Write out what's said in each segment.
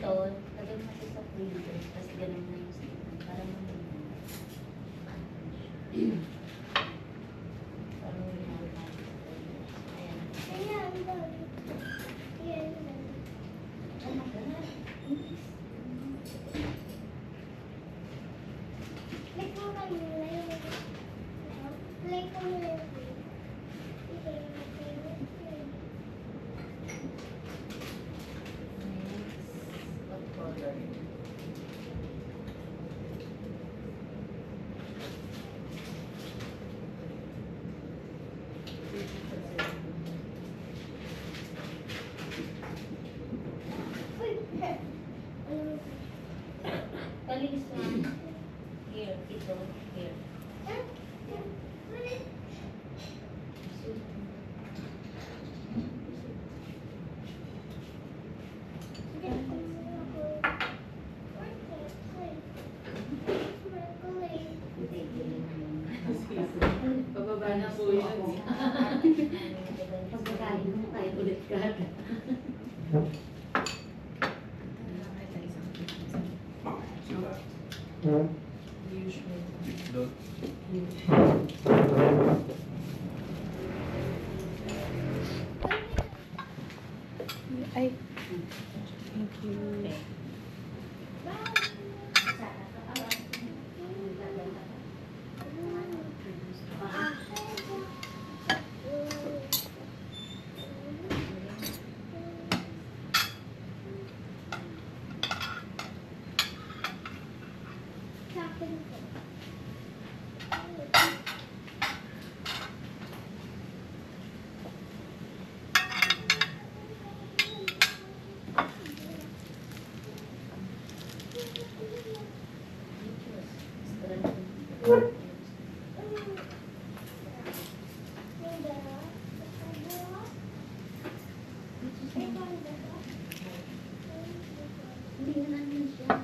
Lagay mo siya sa freezer, tapos ganun na yung statement para mamaya. Parang may mga natin sa freezer. Ayan. Anak ka na. Kalis lang. Here, ito. Here. Pababa na po yun. Pagkakain mo tayo ulit ka. Ay, thank you. Hindi na namin siya.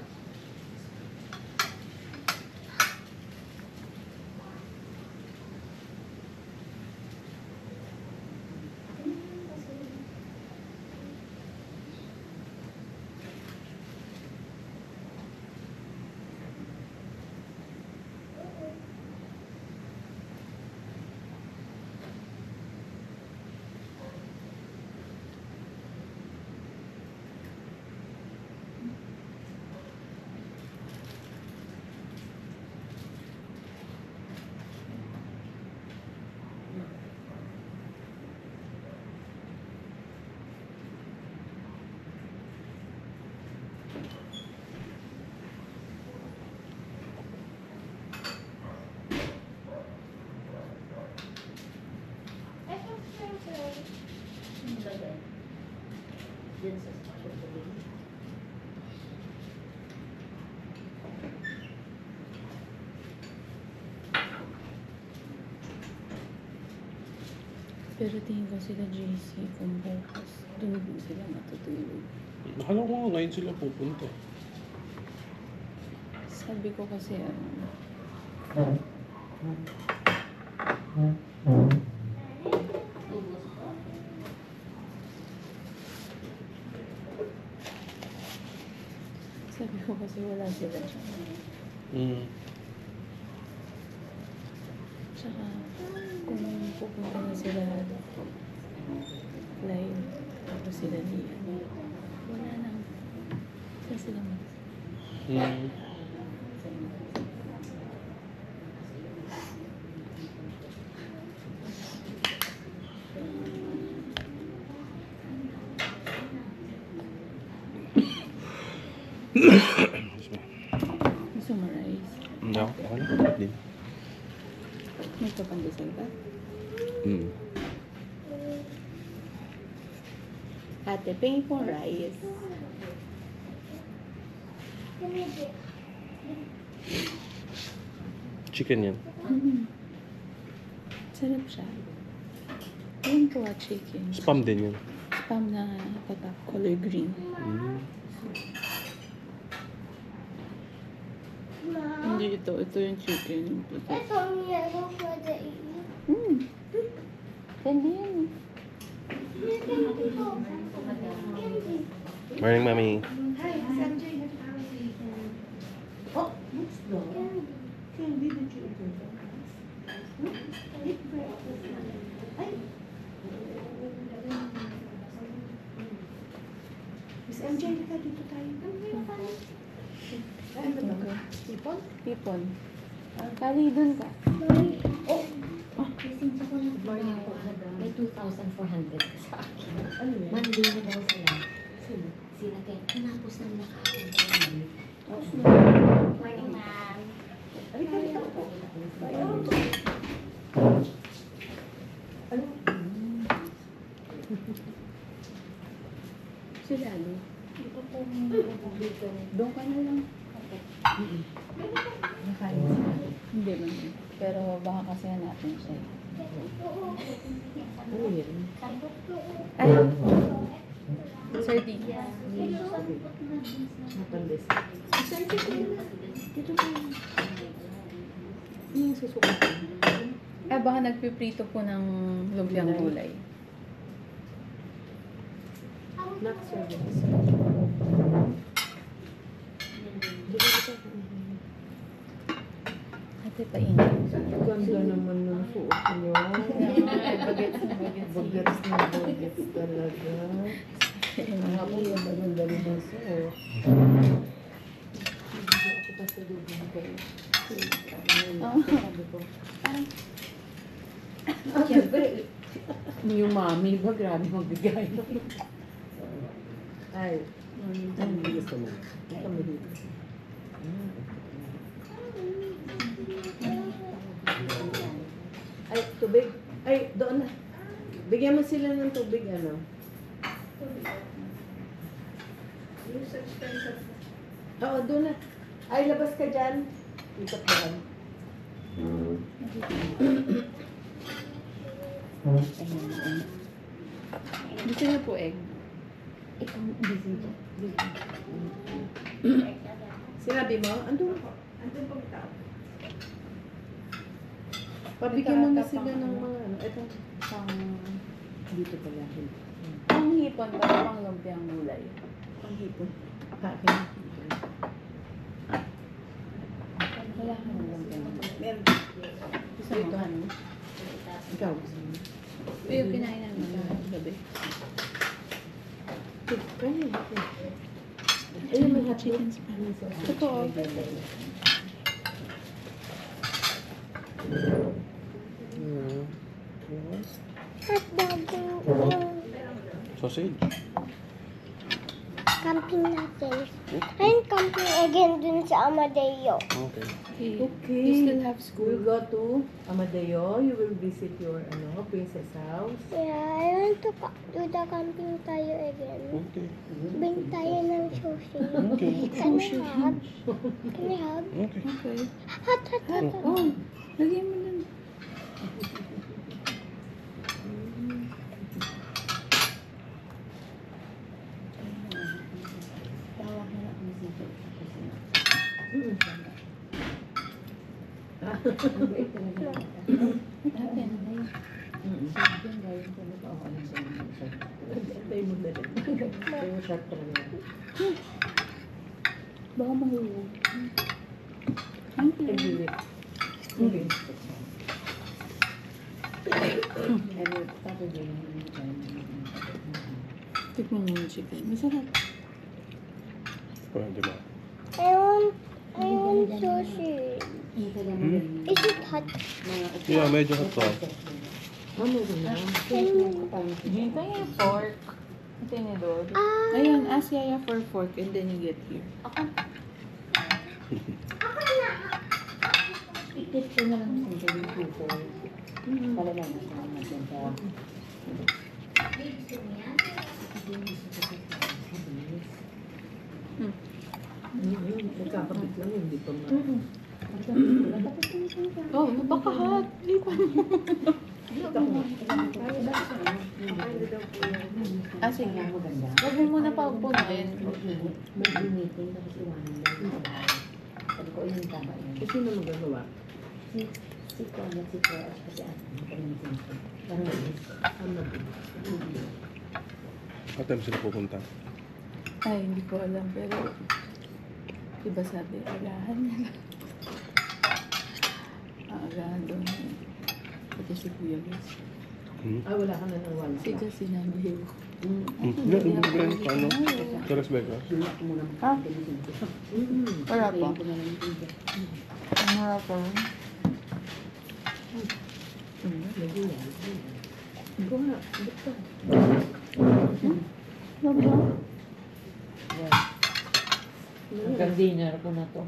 Lagay. Diyan sa shopping. Pero tingin ko sila JC kung bukas doon sila matutulog. Akala ko nga ngayon sila pupunta. Sabi ko kasi Ubus pa. sabi ko kasi wala sila dyan. Tsaka kung pupunta na sila live tapos sila niya, wala nang saan sila summarize. Hindi ako. Ako na. Din. May kapandesal ka? Ate, pingin pong rice. Chicken yan. Sarap siya. Ayun po chicken. Spam din yan. Spam na patak, color green. Mm. Hindi ito. Ito yung chicken. Yung patak. Ito ang yellow for the eat. Candy yan. Morning, Mami. Oh, what's that? Candy that you eat. Eat breakfast. Ay. Miss MJ, ka dito tayo. Ay, ano ba? Tipon? Pipon. Kali dun ka. Oh, Pasensya ko na morning po, madam. May 2,400 ka sa akin. Ano yan? Monday na daw sila. Sino? Sila kaya tinapos ng nakakon. Oh, sino? Morning, ma'am. Ay, halika po. Ayun. Ano? Sila, ano? Ito po yung Doon ka na lang. Nakain sila. Hindi man. Pero baka kasi hanapin siya. Ano yan? Ay! Sardines. Matalis. Saan ka na? Dito ka. Ano yung susukat? Ah, baka nagpiprito po ng lumpiang gulay. Not service. Ate, painit. Ganda naman ng suot niyo. Bagets na bagets. Bagets na bagets talaga. Ang ako yung maganda naman suot. Hindi ako pasalubong ko. Sabi ko, siyempre, yung mami ba, grabe magbigay. Ay, ang gusto mo. Kami dito. Ay, tubig. Ay, doon na. Bigyan mo sila ng tubig, ano? Oo, doon na. Ay, labas ka dyan. Ikot ka lang. Gusto niyo po egg? Ikaw, busy dyan. Sinabi mo? Andun po. Andun po tao. Pabigyan mo na sila ng mga ano. Ito. Pang, Dito pala. pang hipon ba? Pang lumpiang gulay. Ang hipon. Kakin. Wala ka ng lumpiang gulay. Meron. Gusto mo ano? Ikaw. Ito yung kinain namin gabi. Kaya. Ayun, may hot Chicken chicken. spam. Totoo. Sausage. camping natin. Ayun, camping again dun sa Amadeo. Okay. Okay. You still have school? We'll go to Amadeo. You will visit your princess house. Yeah, I want to do the camping tayo again. Okay. Bring tayo ng sushi. Okay. Can I have? Can I have? Okay. Okay. Hot, hot, hot, hot. Oh, lagyan mo lang. Tawag na lang ang busy dyan. Break talaga. Atin. Sabi yung gawin ko na ba ako na siya. Antay mo na rin. Kaya shot talaga. Baka mahulog. Thank you. Every week. Okay. Pero Saturday yung Tikman mo yung chicken. Masarap. Pwede ba? I want sushi. Ito lang mo rin. Is it hot? Yeah, medyo hot to. Ano rin na? Dito yung fork. Tinidor. Ah, Ayun, ask Yaya for fork and then you get here. Itip ko na lang sa yung tutor. Para lang sa mga dyan sa Nagkakabit lang, hindi pa ma. Oh, baka hot. Lipan mo. Ah, sige. Huwag mo muna pa punuin. Kasi na magagawa. Ano ba? At time sila pupunta. Ay, hindi ko alam. Pero, diba sabi, agahan niya lang. Agahan daw niya. Pati si Kuya Gus. Wala ka na ng wala. Si Gus sinabi. Hindi, umubran pa ano. Sa Las Vegas. Ha? Wala pa. Wala pa. Lagi yan. Ikaw nga, ba't ka? Wala. Hanggang dinner ko na to.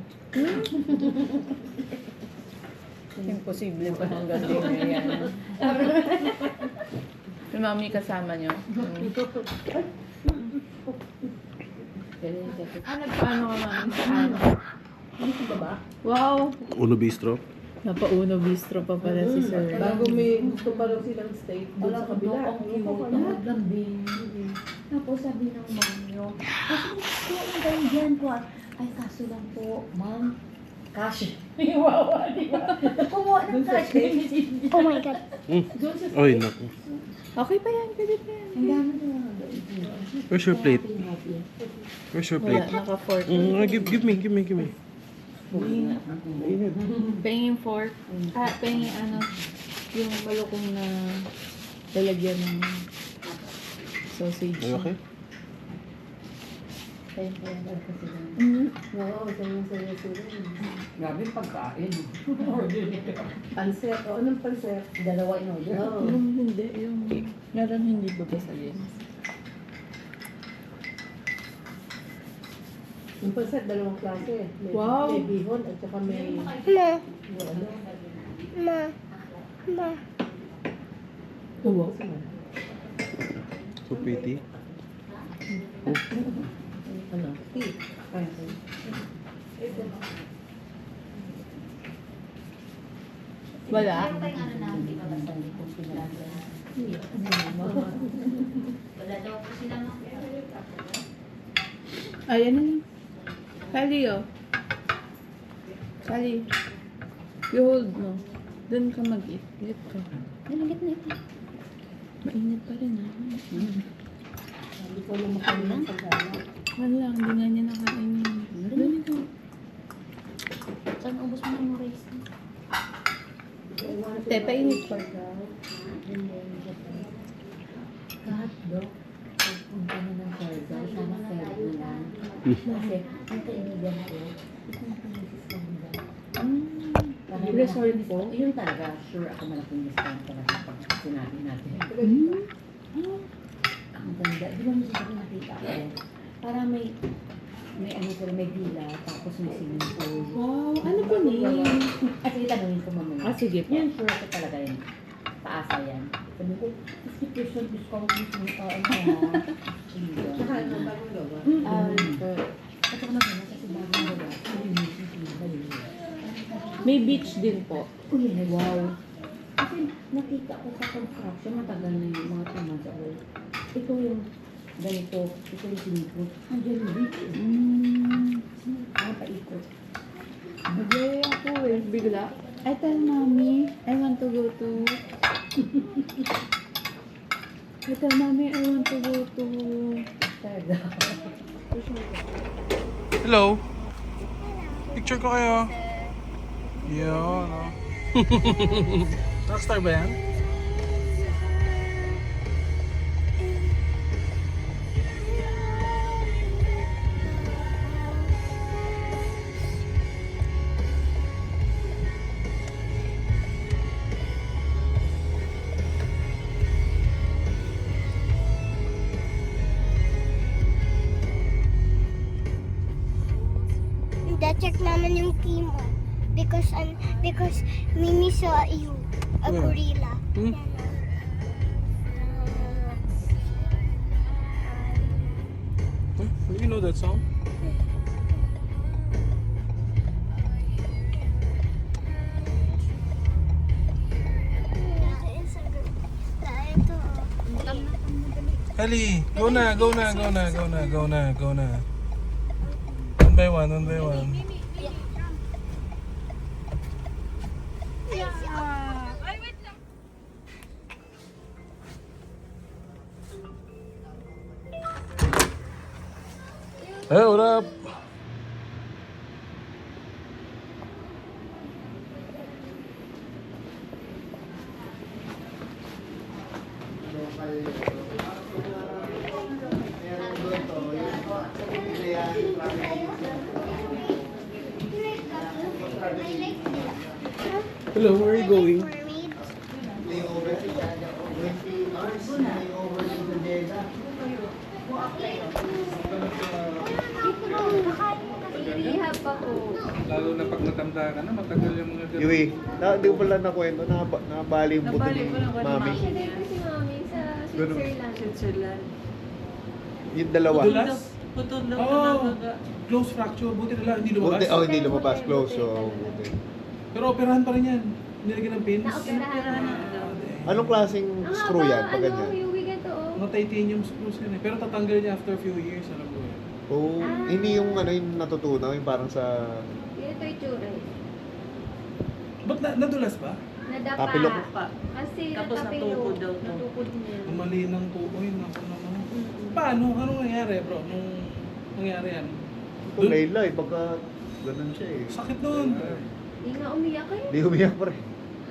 Imposible pa hanggang dinner yan. Si mami kasama niyo. Nagpaano ka mami? Dito ba ba? Wow! Uno Bistro. Napauno bistro pa pala si Sir. Bago may gusto pa lang silang steak doon sa kabila. Lambing. Tapos sabi ng mom nyo, kasi gusto ko ang gawin dyan po. Ay, kaso lang po, ma'am. Cash. Wawa, di ba? Kumuha ng cash. Oh my God. Oy, naku. Okay pa yan, pwede pa yan. Ang dami na. Where's your plate? Where's your Wala, plate? naka-fork. Give me. Pahingin fork. Pahingin ano, yung malukong na lalagyan ng sausage. Ay, okay? Oo, sa'yo sila. Grabe yung pagkain. Panset. O, anong panset? Dalawa in order. Oo. Yung hindi, yung meron hindi babasayin. Yung panset, dalawang klase. May, Wow. may bihon at saka may... Ma. ano? Ma. Ma. Wow. So pretty. Ano? Tea. Ay, Wala? Meron pa yung ano na, di ba basta hindi ko pinarasa. Wala daw po sila Ayan na lang. Sally, oh. Sally. You hold, no? Doon ka mag-eat. Eat ka. Nalagit na ito. Mainit pa rin, ha? hindi ko lang makalimang sa gala. Wala, hindi nga niya nakainin. Doon ikaw. Saan ubos mo yung rice? Te, painit pa. Kahit do, punta na ng Siargao, sana serve na lang. Kasi, ang kaibigan ko, isang pinisis lang nila. Resort po? Yun talaga, sure ako malaking discount talaga pag sinabi natin. Ang ganda. Di ba mo sabi nakita ko? Para may ano ko, may villa, tapos may swimming pool. Wow, ano po niya? At itanongin ko mamaya. Ah, sige po. Yun, sure ako talaga yun. Taasa yan. Sabi ko, 50% discount mo sa ano ha. Saka ano, bagong gawa? At saka maganda kasi bagong gawa. May beach din po. Uy, wow. Kasi nakita ko sa construction, matagal na yung mga 2 months ago. Ito yung ganito, ito yung sinipot. Andiyan yung beach. Paikot. Nag-yaya ako eh, bigla. I tell mommy, I want to go to... I tell mommy, I want to go to... Hello. Picture ko kayo. Yun, no? Rockstar ba yan? Check naman yung key mo. Because Mimi saw you, a Where? gorilla. Hmm? that song? Ali, go na, go na, go na, go na, go na, go na. One by one, one by one. Hey, what up? Hello, where are you going? Ihap pa po. Lalo na pag natanda ka na, matagal yung mga ganun. Yui, di ko pala nakwento, nabali yung buto ni mami. Siya din po si Mami sa Switzerland. Switzerland. Yung dalawa. Dulas? Putol daw Oh, talaga. close fracture. Buti na lang, hindi lumabas. Buti, oh, hindi lumabas. Close, so buti. Pero operahan pa rin yan. Nilagyan ng pins. Naoperahan na. Anong klaseng Ang screw yan pag ano, ganyan? yung ganito oh. Mga titanium screws yan eh. Pero tatanggal niya after a few years. Alam mo yun. Oh, hindi yung ano yung natutunaw, yung parang sa Ganito yung tsura eh. Ba't nadulas ba? Nadapa. Tapilok. Pa. Kasi Tapos natukod daw to. Natukod niya. Umali ng tukoy. Naku naman. Mm-mm. Paano? Anong nangyari bro? Nung nangyari yan? ito layla eh, pagka ganun siya eh. Sakit nun. Hindi nga umiyak kayo. Hindi umiyak pa rin.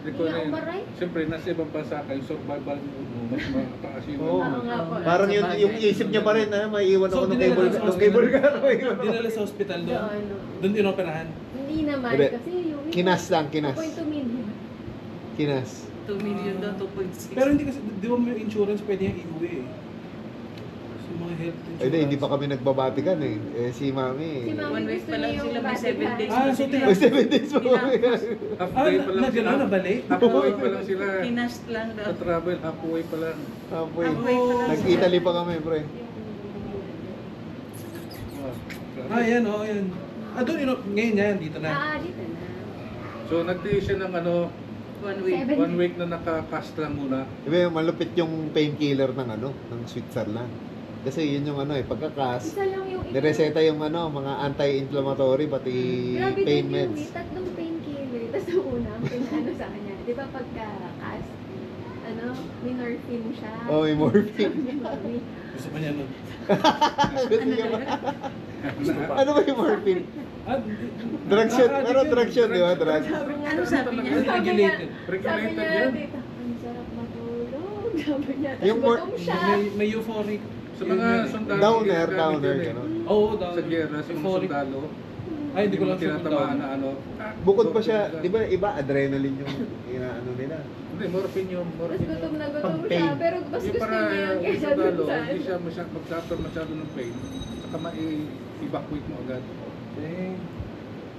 Hindi ko Hindi na ako yun. maray. Siyempre, nasa ibang bansa kayo, survival mo, mas mataas yung... Oo. Oo nga po. Parang yung isip niya pa rin, maiiwan ako So, ng dinala cable, sa ng cable car. Dinala sa hospital doon. Doon. Doon inoperahan. Hindi naman Hindi. kasi yung Kinas lang, kinas. 2.2 million. Kinas. 2 million daw, 2.6. Pero hindi kasi, di ba may insurance pwede yung iuwi eh. So mga health insurance. Ay, hindi pa kami nagbabatikan eh. Eh, si mami. Si Mami 1 week gusto pa lang niya sila, yung may 7 days Ah, pa so sila. May 7 days pa kami. Half Ah, day pa lang sila. nabali? Halfway pa lang sila. Kinast lang daw. Sa travel, halfway pa lang. Apoy. Halfway pa lang Nag-Italy pa kami, pre. Ah, yan, oh, yan. Ah, doon, ngayon yan, dito na. Dito na. So, nagtiis siya ng 1 week. 1 week na naka-cast lang muna. Diba, malupit yung painkiller ng ng Switzerland. Kasi yun yung pagkakas, Isa lang yung nireseta yung mga anti-inflammatory, pati Grabe pain din yun, meds. tatlong painkiller. Tapos yung una, ang pinano sa kanya. Di ba pagka-cast, may morphine siya. Oh, may morphine. Sabi ni Mami, Gusto pa niya nun. Gusto niya ba? Ano ba yung morphine? Ah, Drugs yun. Pero drugs yun, di ba? Drugs. sabi niya, Ano sabi niya? Regulated. Sabi Regulated niya, yan. dito, ang sarap matulog. Sabi niya, Yung tapos mor- gutom siya. May euphoric. Sa mga sundalo. Downer, ginagamit downer, yun eh. gano'n. Oo, daw. Sa gera, sa mga Euphoric. sundalo. Ay, hindi ko lang tinatamaan na Bukod pa siya, di ba iba, adrenaline yung inaano nila. Hindi, morphine yung Tapos morphine gutom yung... na gutom Pang-pain. siya. Pero mas Yung gusto para niya yung yung kaysa sundalo, dun sa hindi siya mag-suffer masyado ng pain. Saka ma-evacuate mo agad.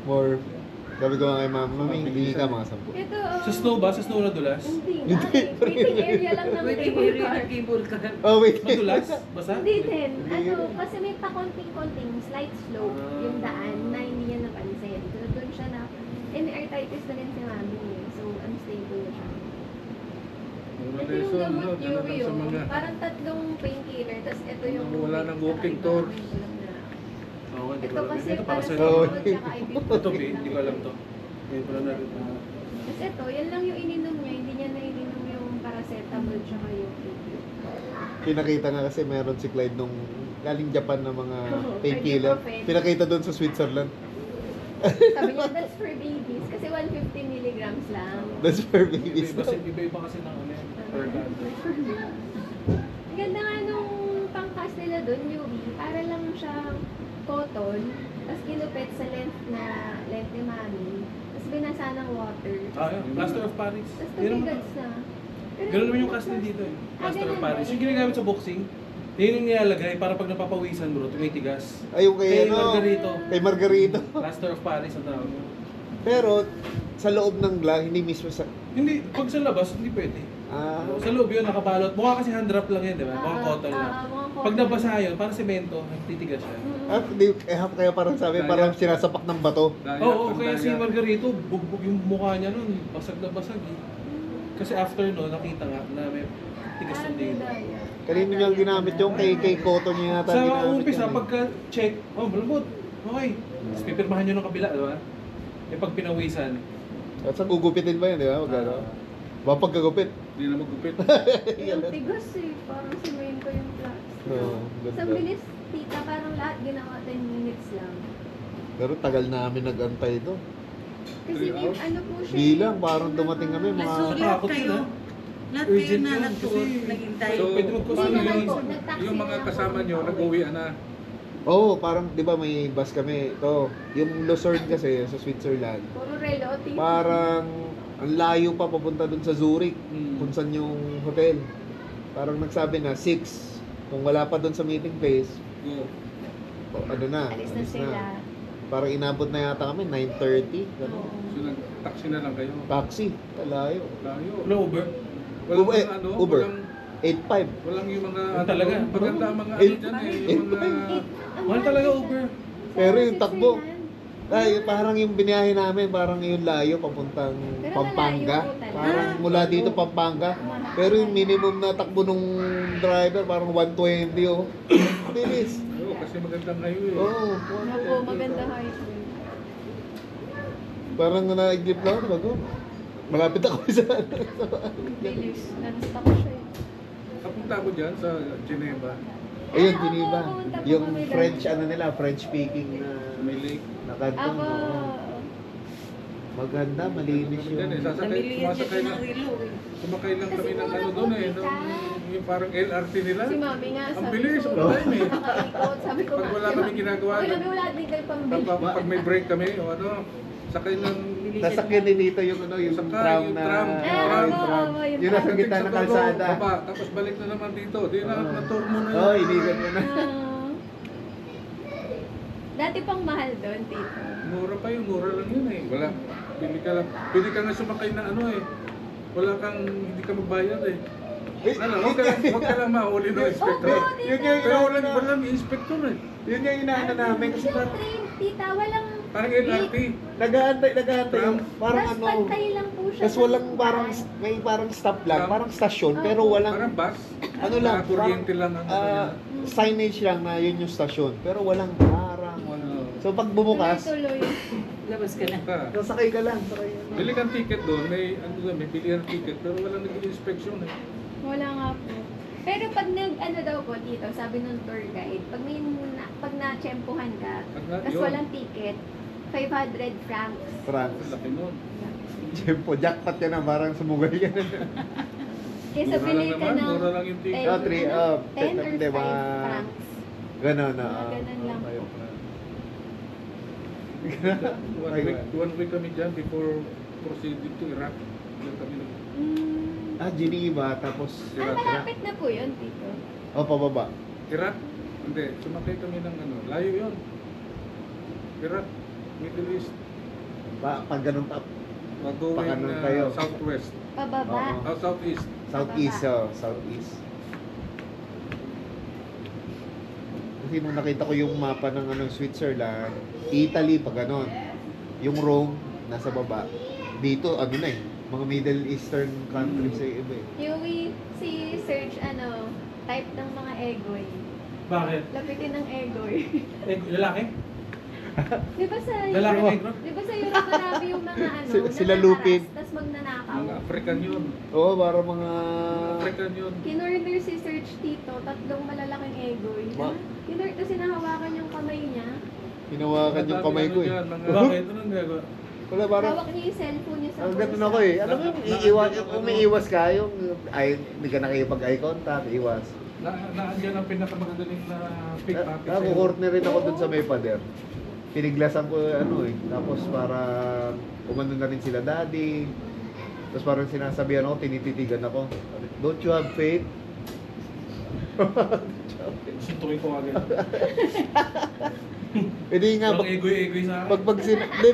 More, sabi ko nga kay mami, hindi ka mga 10. Ito, Sa snow ba? Sa snow nadulas? Hindi. Waiting area lang ng Waiting cable area car. na cable car. Oh, wait. Madulas? Basa? Hindi din. Kasi may pa-konting-konting slight slope yung daan na hindi niya napansin. So, doon siya na, may arthritis na rin si Mami eh. So, unstable siya. Wala Ito yung lesson, gamot no? niyo Talagang sa mga... Parang tatlong painkiller, tapos ito yung... Wala nang walking tour. Oo, hindi ko Ito alam. kasi Ito para sa Oh. paracetamol tsaka ibuprofen. Ito, babe, hindi ko alam to. Ngayon ko lang natin. Tapos ito, yan lang yung ininom niya. Hindi niya na ininom yung paracetamol tsaka yung ibuprofen. Pinakita nga kasi meron si Clyde nung galing Japan na mga Oo, painkiller. ibuprofen. Pinakita doon sa Switzerland. Sabi niya, that's for babies. Kasi 150 milligrams lang. That's for babies. Iba-iba kasi ng ano yan. Per band. Ang ganda nga nung pangkas nila doon, Yui. Para lang siyang cotton. Tapos kinupit sa length ni Mami. Tapos binasa ng water. Ah, yun. Plaster of Paris. Tapos Yun naman. tumigads na. Pero Ganun naman yung hindi casting na- dito eh. Ah, Plaster of ganun Paris. ba? Yung ginagamit sa boxing, yun yung nilalagay para pag napapawisan bro, tumitigas. Ayun kay Kay ano, Margarito. kay Margarito. Plaster of Paris ang tawag. Pero sa loob ng glang, hindi mismo sa... Hindi, pag sa labas, hindi pwede. Ah, Sa loob yun, nakabalot. Mukha kasi hand wrap lang yun, di ba? Mukhang cotton lang. Pag nabasa yun, parang semento, nagtitigas siya. kaya parang sabi, parang sinasapak ng bato. Oo, kaya si Margarito, bugbog yung mukha niya nun, basag na basag eh. Kasi after no, nakita nga na may tigas ng dito. Kanino niya ginamit yung kay Cotton niya yata Sa ginamit umpisa, yan eh. pagka-check, oh, malambot. Okay. Tapos pipirmahan nyo ng kabila, di ba? Eh pag pinawisan, At sa gugupitin ba yun, di ba? Magkano? Ba pagkagupit? Hindi na magupit. Yung tigas eh, parang simento yung plastic. Oo, Sa ganda. bilis, tita, parang lahat ginawa 10 minutes lang. Pero tagal namin nag-antay ito. Kasi may ano po siya. Bilang, parang dumating kami mga... Nasulat Takot kayo. yun, Lahat kayo Urgent na yun, nagtuon, kasi- naghintay. So, pwede magkusa Hindi na naman yun. po, nag-taxi Yung mga na lang kasama po. nyo, nag-uwi na. Oo, parang di ba may bus kami. Ito, yung Luzerne kasi sa Switzerland. Puro relo, tita. Parang ang layo pa papunta dun sa Zurich. Hmm. Kung saan yung hotel. Parang nagsabi na 6. Kung wala pa dun sa meeting place, Go. ano na, Alis na sila. Parang inabot na yata kami, 9:30. Ganun. So, nag-taxi na lang kayo. Taxi, talayo. Layo. wala Uber. Walang Uber, mga ano, Uber. walang, 8.5. walang yung mga Yung talaga. maganda ang mga ano Eh, dyan eh. Yung mga... Mahal talaga Uber. Pero yung takbo, ay, parang yung biniyahe namin, parang yung layo papuntang Pero Pampanga. malayo po talaga. Parang mula dito Pampanga. Pero yung minimum na takbo nung driver, parang 120 oh. Bilis. Oo, kasi magandang highway. Oo. Opo, maganda highway. Parang naiglip lang ako, bago. Malapit ako sa... Bilis. Non-stop siya eh. Kapunta ako dyan sa Geneva. Ayun, Ah, Geneva. opo, pumunta po Yung kami doon. French, ano nila, French speaking na... May lake. na kantong. Ako, oo. Maganda, malinis Dyan eh, yung... sasakay, Namili yan sumasakay dito lang. ng relo eh. Sumakay lang Kasi kami ng mura ano po, doon eh. tita. Yung parang LRT nila. si mami nga, Ang sabi bilis, ko, ang time eh. nakaikot. Sabi ko Pag nga, wala si kami mami, ginagawa, okay, kami wala din kayo pambili. Pag may break kami, o ano, sakay ng... Nasakyan din dito yung ano, yung Saka, tram yung na... tram. Oo, Ah, yung tram. oo, yung Yung nasa tram. gitna ng kalsada. Baba, tapos balik na naman dito. Di na, Oo. na-tour mo na yun. Oo, inigan mo na. Ah. Dati pang mahal doon, tito. Mura pa yun, mura lang yun eh. Wala, pili ka nga sumakay na ano eh. Wala kang, hindi ka magbayad eh. Ano, huwag ka lang mahuli ng inspector. Opo, Yun tita. yung Pero inaano walang inspector eh. Yun yung inaano namin kasi Yung train, tita, walang... Parang LRT. nag-aantay yung parang Tapos ano. pantay lang po siya. Tapos walang parang, may parang stop lang, parang stasyon, pero walang, Parang bus. ano lang, Kuryente lang ang ano ah, signage lang na yun yung stasyon, pero walang parang, yan. so pag bumukas, Tuloy-tuloy. Labas ka na. sasakay ka lang, sakay ka lang. Bili kang ticket doon, may ano doon, may bilihan ticket, pero walang nag-inspection eh. Wala nga po. Pero pag ano daw po dito, sabi ng tour guide, pag na-tsempuhan ka, tapos Yun. walang ticket, 500 francs. France. Ang laki nun. Siyempre, jackpot yan na, parang sumugal yan. Kesa Mura lang bili ka naman, ng mura lang yung ticket. 10, Oh, 3, 10 or hindi 5 ba? francs. Ganon na. Mga ganon lang. One week kami dyan before proceeding to Iraq. Diyan kami nag- Mm. Geneva, tapos, Malapit na po yun, tito. oh, pababa. Iraq? Hindi, sumakay kami ng ano, layo yun. Iraq, Middle East, Pag ganun pa, going Pakanan kayo. southwest, Pababa. Oo. southeast. southeast, southeast. Kasi nung nakita ko yung mapa ng ano, Switzerland, Italy, pag ganon. Yung Rome, nasa baba. Dito, ano na eh, mga Middle Eastern countries eh, iba eh. Yung si search type ng mga egoy. Bakit? Lapitin ng egoy. Eh, lalaki? Di ba sa Lalaki Europe, negro? di ba sa Europe marami yung mga Sila lupin. Tapos magnanakaw. Mga African yun. Oo, para mga... African yun. Kinorder si Search Tito, tatlong malalaking egoy. Ma- Kinorder kasi nahawakan yung kamay niya. Hinawakan yung kamay ko eh. Ano dyan, mga- Bakit? Anong gagawa? Wala, parang... Hawak niya yung cellphone niya sa Ang bulsa. ganun ako eh. Alam mo yung iiwas, umiiwas ka, yung ay, hindi ka nakikipag-eye contact, iwas. Naandyan ang pinakamagaling na pickpocket sa'yo. Nakukorner rin ako dun sa may pader. Piniglasan ko ano eh. Tapos para umano na rin sila daddy. Tapos parang sinasabihan ako, tinititigan ako. Don't you have faith? Suntukin ko agad. Hindi nga, Walang egoy-egoy sa akin.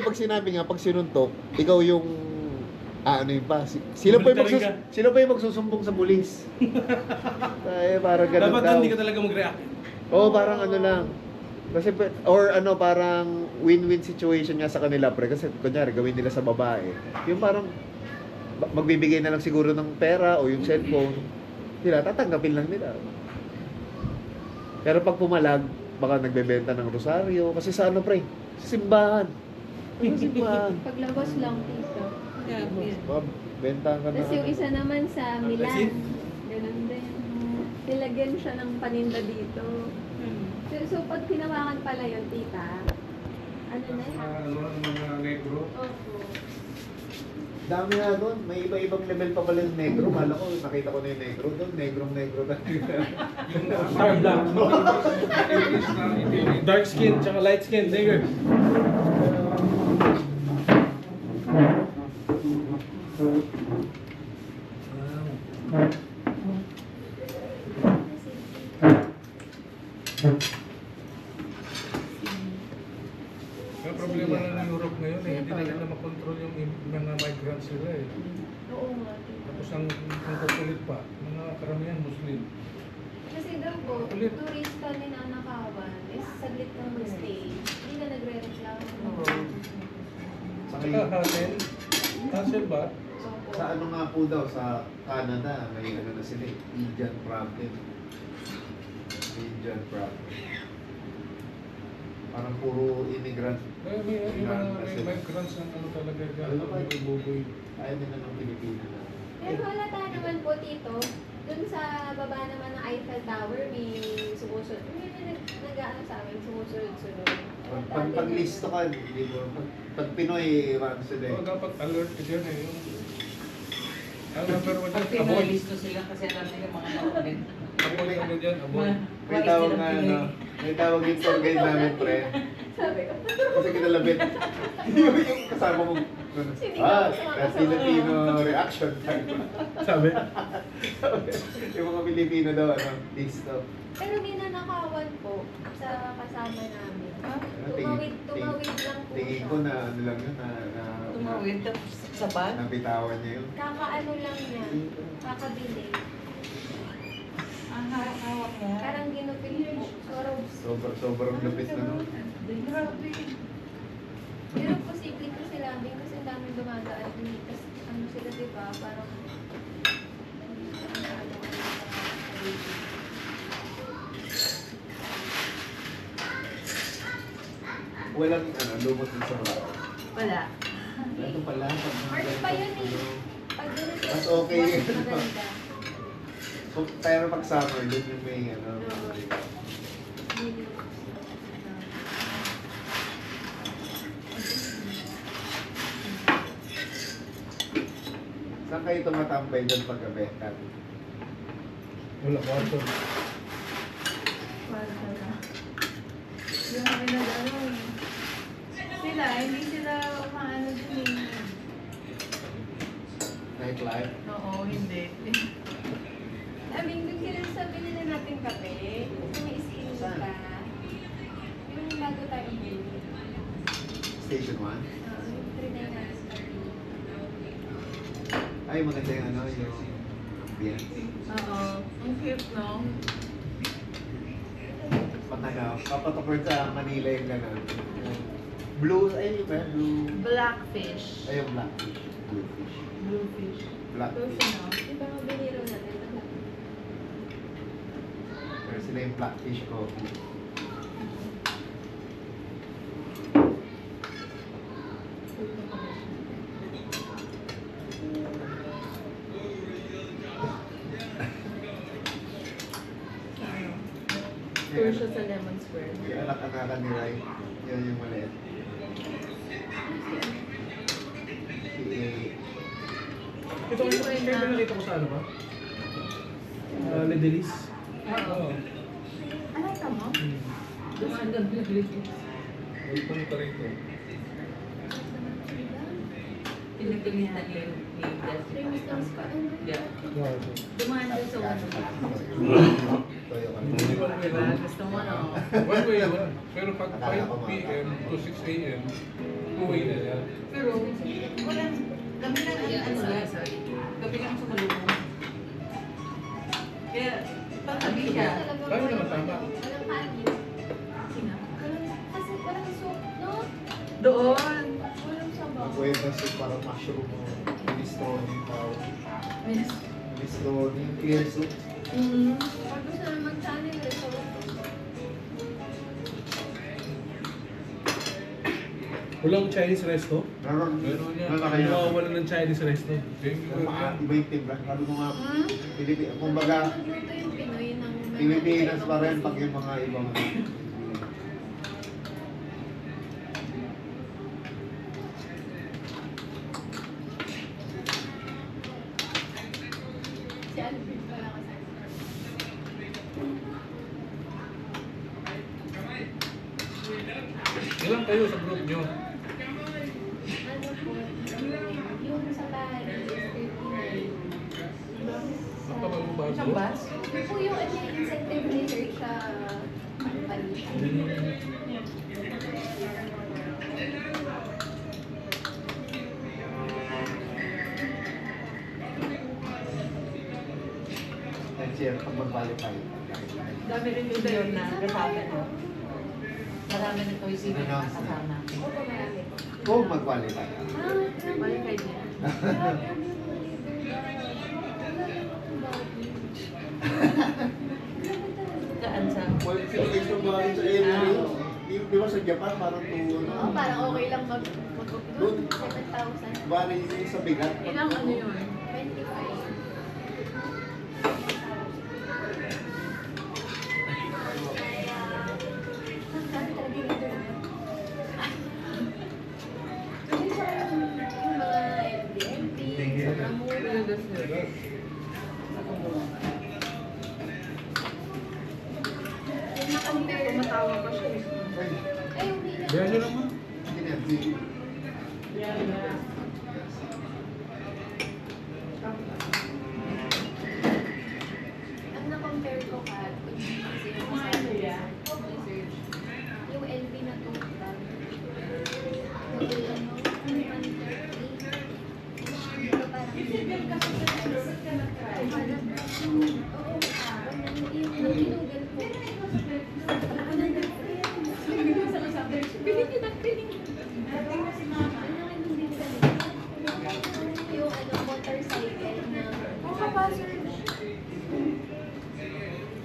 pag sinabi nga, pag sinuntok, ikaw yung ano yun pa? Sila pa yung, Military ka. sila pa yung magsusumbong sa pulis. Ay, parang ganun Dapat daw. hindi ka talaga mag-react. Oo, parang ano lang. Kasi, or ano, parang win-win situation nga sa kanila, pre. Kasi, kunyari, gawin nila sa babae. Yung parang, magbibigay na lang siguro ng pera o yung cellphone. Sila, tatanggapin lang nila. Pero pag pumalag, baka nagbebenta ng rosaryo. Kasi sa ano, pre? Sa simbahan. Sa simbahan. Paglabas lang dito. Yeah, yeah. Baka bentahan ka na. Tapos yung isa naman sa Milan. That's it? Ganun din. Nilagyan siya ng paninda dito. So pag tinawakan pala yun, tita, ano na yan? Ano ang mga negro? Opo. Dami nga doon. May iba-ibang level pa pala yung negro. Kala ko, nakita ko na yung negro doon. Negrong-negro na. Star black. English na hindi. Dark skin, tsaka light skin. Nigger. Ang problema na ng Europe ngayon eh, hindi na nila makontrol yung mga migrants nila eh. Oo nga, tita. Tapos ang kukulit pa, mga karamihan Muslim. Kasi daw po, Ulit. turista ni nanakawan is saglit lang mag-stay. Hindi na nagre-reklamo. Sa, Saka hassle, hassle ba? Opo. sa ano nga po daw, sa Canada, may ano na sila eh. Indian problem. Indian problem. Parang puro immigrant. Eh, may migrants ang ano talaga dyan, Ano ba? may buboy. Ayaw nila ng Pilipino na. Pero halata naman po, tito, dun sa baba naman ng Eiffel Tower, may sumusunod. May nag-ano sa amin, sumusunod-sunod. Pag listo ka, hindi mo. Pag Pinoy, ano sila So, eh. dapat alert ka dyan eh. Yung, ang number one Pag dyan, avoid. pinalisto sila kasi alam nila mga nakulit. Avoid ano dyan, avoid. May tawag nga, ano, may tawag yung tour guide namin, pre. Sabi ko, Kasi kinalabit. yung kasama mo. That's Filipino reaction time. Sabi. Yung mga Pilipino daw, ano, listo. pero may nanakawan po sa kasama namin. Tingin- Tumawid lang po Tingin siya. ko na ano lang yun, Tumawid tapos sa bag. nabitawan niya yun. Kakaano lang niya, kakabili. Ang hawak niya. Parang ginupit po. Sobrang lapis na nun. Grabe. Pero posible ko sila din kasi ang daming dumadaan din. Kasi ano sila, di ba? Parang Walang ano, lumot din sa mga. Wala. Ito pala. Art pa yun eh. Pag doon sa Mas okay. maganda. So, pero pag summer, doon yung may ano. Saan kayo tumatambay doon paggabi? Wala, kwarto. Yung kami nag-ano eh. Sila, hindi sila maano din eh. Nightlife? Oo, hindi. I mean, doon sila sa binili natin kape. Kasi may skin ka. Yung bago tayo yun. Station 1? Yung 399 natin kape. Ay, maganda yung ano, yung ambience. Oo. Ang cute, no? Pag ano, papatukod sa Manila yung gano'n. Blue, ay yung ba? Blue. Blackfish. Ay, yung blackfish. Bluefish. Bluefish. Blackfish. Close enough. Di ba nga biniro natin? Pero sila yung blackfish coffee. Tour siya sa Lemon Square. Yung anak-anakan ni Rai. Yun yung maliit. Ito ko kayo nalito ko sa ano ba? Ledelis. Oo. Ano ito mo? Dumaan doon pinaglit. Welcome ka rito. Pinagalitan niya yung Famous names ka. Ano? Yeah. Kwarto. Dumaan doon sa one. Toyo ka. Hindi one way lang. Gusto mo, no? One way yun. Pero pag 5 p.m. to 6 a.m., 2 way na yan. Pero, walang Gabi lang ang ano lang. Gabi lang sumalubong. Kaya, patabi siya. Kaya naman tama. Walang kanin. Sino? Kasi walang soup, no? Doon. Walang sabaw. Pwede kasi parang mushroom mo. Minestrone tao. Minestrone, clear soup. Pag gusto na mag-channel, restaurant. Walang Chinese resto? Meron, Meron yan. meron na kayo. Wala ng Chinese resto. Iba yung timbra. Sabi ko nga, kumbaga, Nagluto yung Pinoy ng... Pilipinas pa rin pag yung mga ibang Si Alvin pala kasi. Ilan kayo sa group nyo? Ano po, yung sa Paris is 39. Napakabago. Isang bus? Yun po yung incentive research sa company. next year pag mag-qualify. Dami rin yung doon na kasama, no? Marami na toy sino na kasama. Opo, marami. Kung mag-qualify. Balik kayo niya. Saan sa? Qualification ba sa area? Di ba sa Japan parang Oo, parang okay lang Doon. 7,000. bari yung sa bigat? Ilang ano yun? 25. Sabi talaga yung internet. Kasi parang yung mga Airbnb, sobrang mura. Yung na-compare, Tumatawa pa siya. ay, hindi na. Kaya nyo naman. Hindi na, di- Ang na-compare ko kasi yung sa research, yung LV na total. Yung ano, 130. Ito parang oo, yung ginugal ko. Yung ano, motorcycle na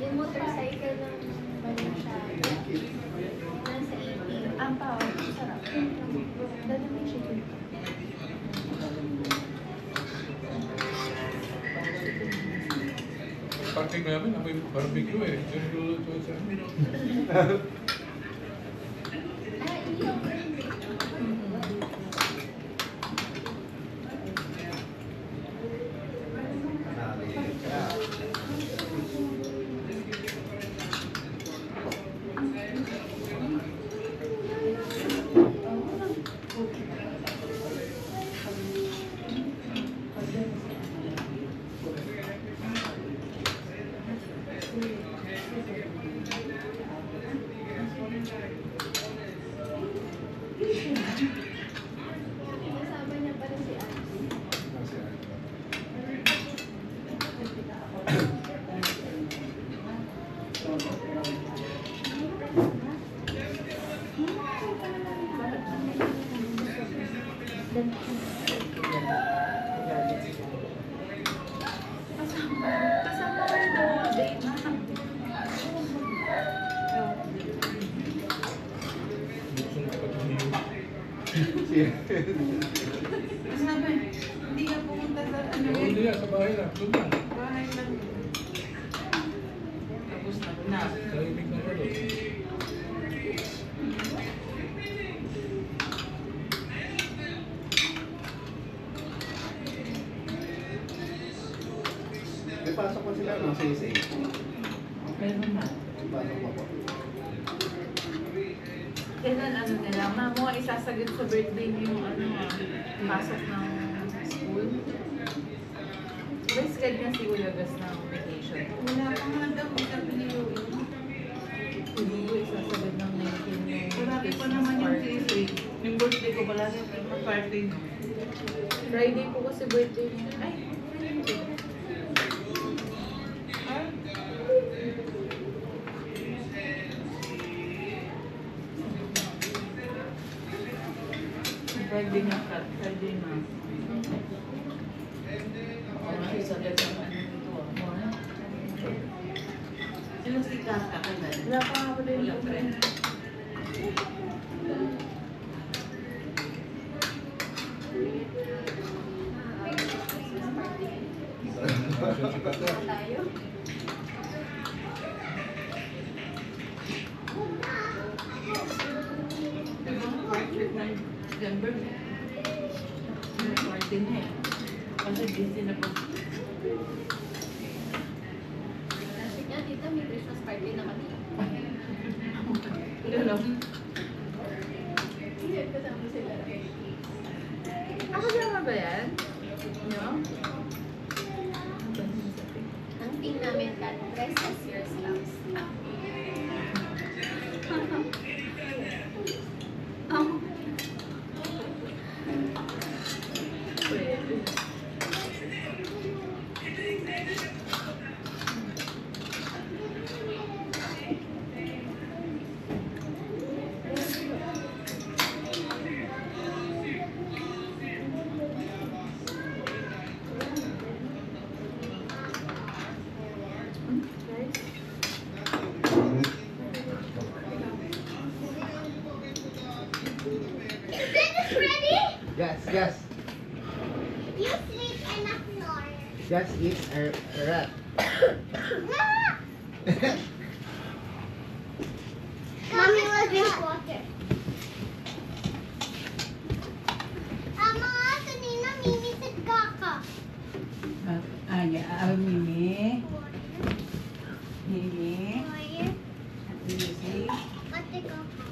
yung motorcycle ng Balenciaga nasa 80. Ang pa, sarap. Dala mo siya dito. Parking namin, amoy barbecue eh. Yung luluto sa amin. Ah, iyo. Kasama niya pala si Ate. Kasama ko rin ang date na. Gusto mo pag-hiyo. Sabi, hindi ka pumunta sa ano Oo, hindi yan, sa bahay lang. Doon lang. bahay lang. Tapos na. Tahimik na ano. May pasok pa sila no, sa isa. Meron na. May pasok pa po. Kailan ano nila, mamo isasagad sa birthday niyo yung ano pasok ng school. Best na si Kuya Gas ng vacation. Wala pa nga daw, sabi ni Yui. Hindi ko isasagad ng 19 yung Marami pa naman yung Tuesday. Yung birthday ko palagi pa party. Friday po kasi birthday niya. Ay, Friday po. Ah? Friday na cut. Friday na. Ay, sagad ang ano nito ah. Sino si Kaka kailan? Wala pa nga pala Wala yung pa rin. Tayo. First week ng December. May party na eh. Kasi busy na po. Kasi nga, tita, may Christmas party na kami. Alam. Hindi, kasama sila. Ako sama ba yan? No? Ang team namin, Kat, rest as your slums. Pwede. Finish ready? Yes. You sleep and I snore. Just eat a rat. Mommy will drink water. Mga kanina mimisid kaka. Mimi. Mimi. Water. At Lucy. Ate kaka.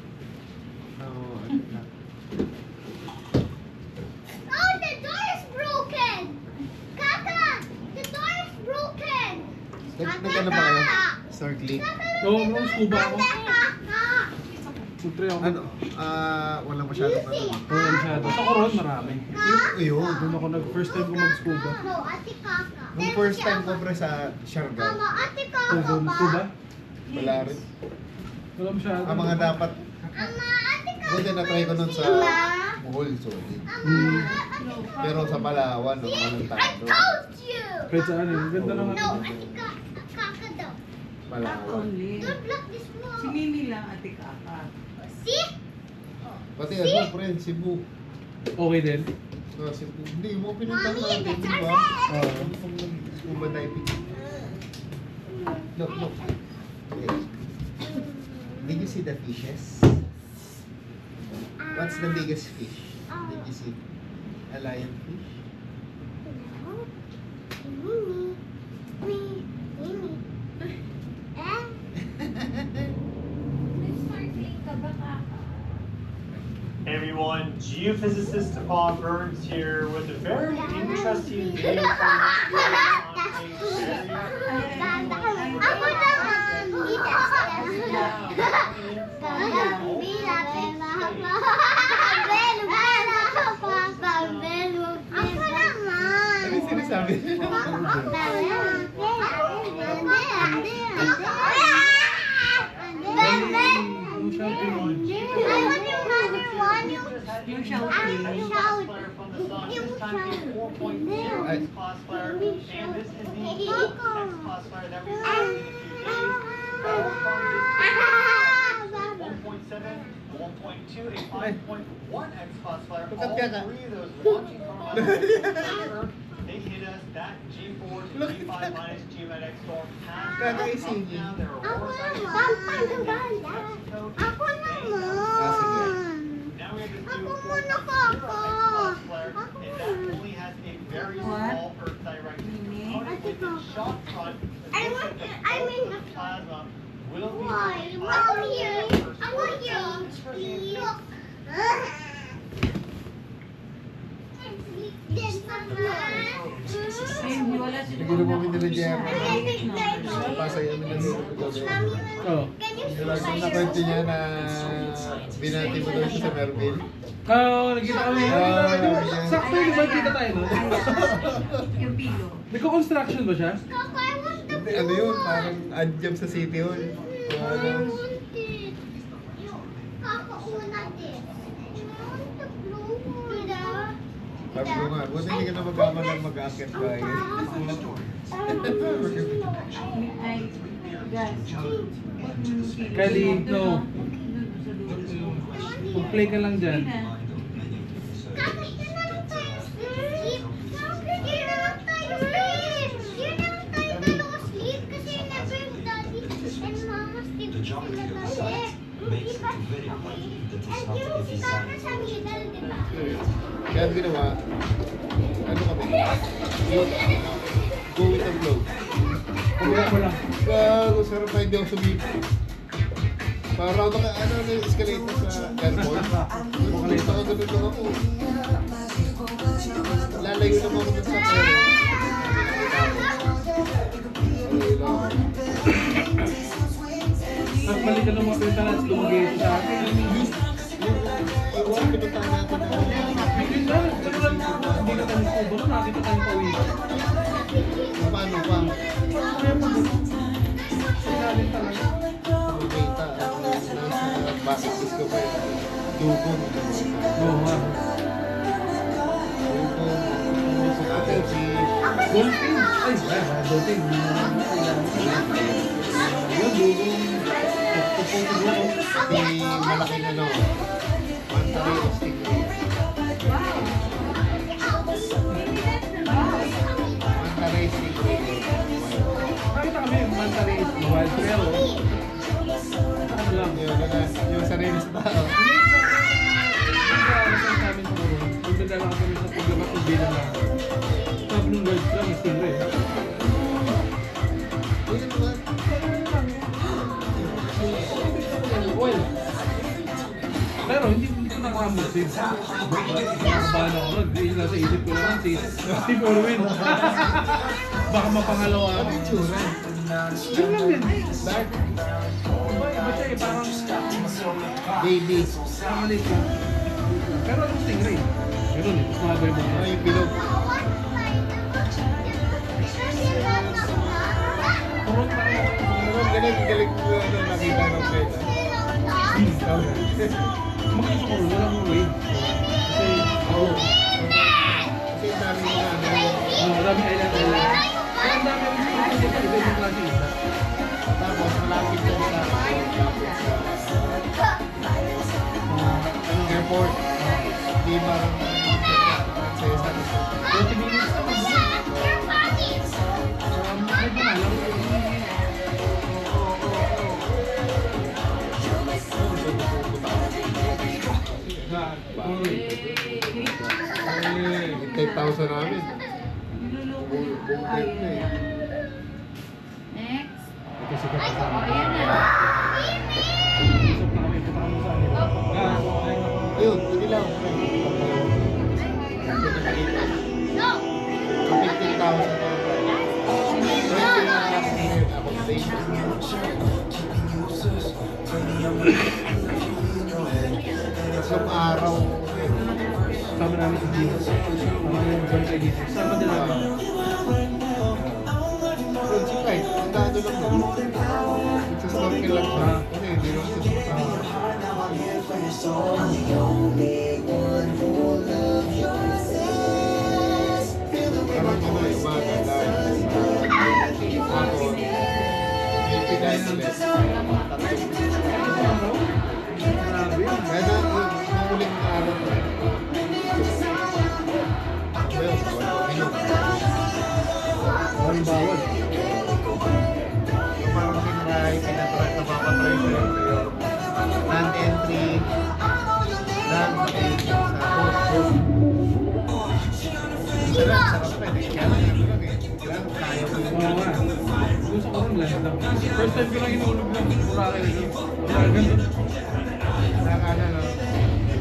Oh, Oh, the door is broken! Kaka! The door is broken! Nag-ano ba kayo? Snorkeling? Oo, bro, scuba ako. Kaka! Siyempre ako. Ano? Walang masyadong ano. Oo, masyado. Sa Coron, marami. Yun. Doon ako first time ko mag-scuba. No, ate kaka. Nung first time ko pre sa Siargao, Mama, ate kaka Doon, ba? scuba? wala rin. Wala masyado. Ang mga dapat, Ama, ate kaka. buti na-try ko nun sa Bohol, solid. Pero sa Palawan, no, I malantado. told you! Kahit saan eh. Ganda ng No, ano. ate kaka daw. Palawan. Don't block this wall. Si Mimi lang, ate Kaka. See? Pati ano, pre, Cebu. Okay din. Cebu. Hindi mo pinuntahan Mommy, natin, that's di our ba? bed. Kung nag-scuba diving. Look. Okay. Did you see the fishes? What's the biggest fish? Did you see? A lionfish? Mimi. Nag-snorkeling ka ba, Kaka? Hey everyone, geophysicist Paul Burns here with a very interesting video for you today on a very Ako naman. Ako naman. Ano yung sinasabi? Yung shouting. X classifier, and this is the X classifier that we see in a few days. 1.7, 1.2, a 5.1 X classifier. All Look at that. three of those launching from Earth, they hit us. That G4 to Look at G5 that. minus G-Med X storm passed Kakaisingin. us now. There are Ako more sightings naman. Ako naman. Now we have this Ako new muna 4.0 ka X classifier, and that only has a very small Earth direct component with the shock front. I want- I mean- the plasma will be Why? released I want by here. the I want here. first Look. Then, Mama. Ay, hindi wala si Siguro mo kami nila Jeff. Mommy, Pasay kami na dito. Oh. can you Yung last na kwento niya na binati mo daw siya sa Merville. Nagkita kami. Sakto yung ba kita tayo, no? Yung pilo. Nagko-construction ba siya? Coco, I want the blue Ano yun? one. Parang adjump sa City Hall. I want it. Coco, una this. I want the blue one. Sabi ko nga, buti hindi ka na magkamalang mag-aakit ba eh. Ay, guys. Kali, no. Mag-play ka lang dyan. Kaka, yun na lang tayo sleep. Kaka, yun na lang tayo sleep. Yun na lang tayo dalawa sleep. Kasi never yung daddy and mama sleep sila kasi. Di ba? And yung si Kaka sa middle, di ba? Kaya ang ginawa, ano kami? Go with the flow. Kumula mo lang. Gago, sarap na hindi ako sumipin. Parang ako ano yung escalator sa airport. Kulit ako ganun lang ako. Lalayo naman ako dun sa pera. Balik ka ng mga pinta na lumagay sa akin. Iwan, pinuntahan natin na. Hindi na. Hindi ka tayo sa buro. Nakita tayo pa uwi. Paano pa? Sinalim talaga. Kumita. Nasa bucket list ko pa yun. Dugong. Oo nga. Dugong. Sa cuttlefish. Dolphin. Ay, dolphin. Yun, dugong. May malaking ano. Manta Ray stingray. Manta Ray stingray. Nakita kami yung manta ray is wild pero ano lang. Yung sarili sa tao. Magdadala kami sa programa kung bilang lang. Sabi nung guards lang, is tingray. Oil. Pero hindi ko nakamot din. Nakabahan ako nun. Hindi nasa isip ko naman si Steve Irwin. Baka mapangalawa ang itsura. Yun lang din. Dark. Iba siya eh, parang Baby. maliit lang. Pero ano stingray? Ganun eh, mas mahaba yung mga. Ano yung bilog? Turun pa rin. Galing ko ano, nakita ng pwede. Magaling ko, walang way. Kasi, Kasi dami na ano. marami island island. Kaya ang dami yung iba yung klase isla. Tapos malapit din sa anong airport. Di parang Princesa. 20 minutes naman. Medyo malam. Hintay 1,000 namin. Buong trip na eh. Next. Ito si Kapasa. Ayan na. Isok na kami, punta kami sa ano. Ayun, hindi lang. No! 15,000 na. 20,000 accommodation. Tatlong araw. Sama namin si Gino. Sama namin yung bantay dito. Sama din namin. Sige, ang dado lang nun. Nagsasnorkel lang siya. Ano hindi lang siya sa parang yun na yung mga dahil sa ako, may pinay ulit. Grabe yan. Kaya na, yung huling araw na rin. Ayun, minum. Walang bawal. Yung parang pinay, napapatry sa iyo. Land entry, land entry sa boat. Sarap pa, hindi kaya lang ano lang eh. Kaya ko Oo nga. Gusto ko rin lang lang. First time ko lang inulog ng Boracay na gano'n. Boracay doon. Nakakala no.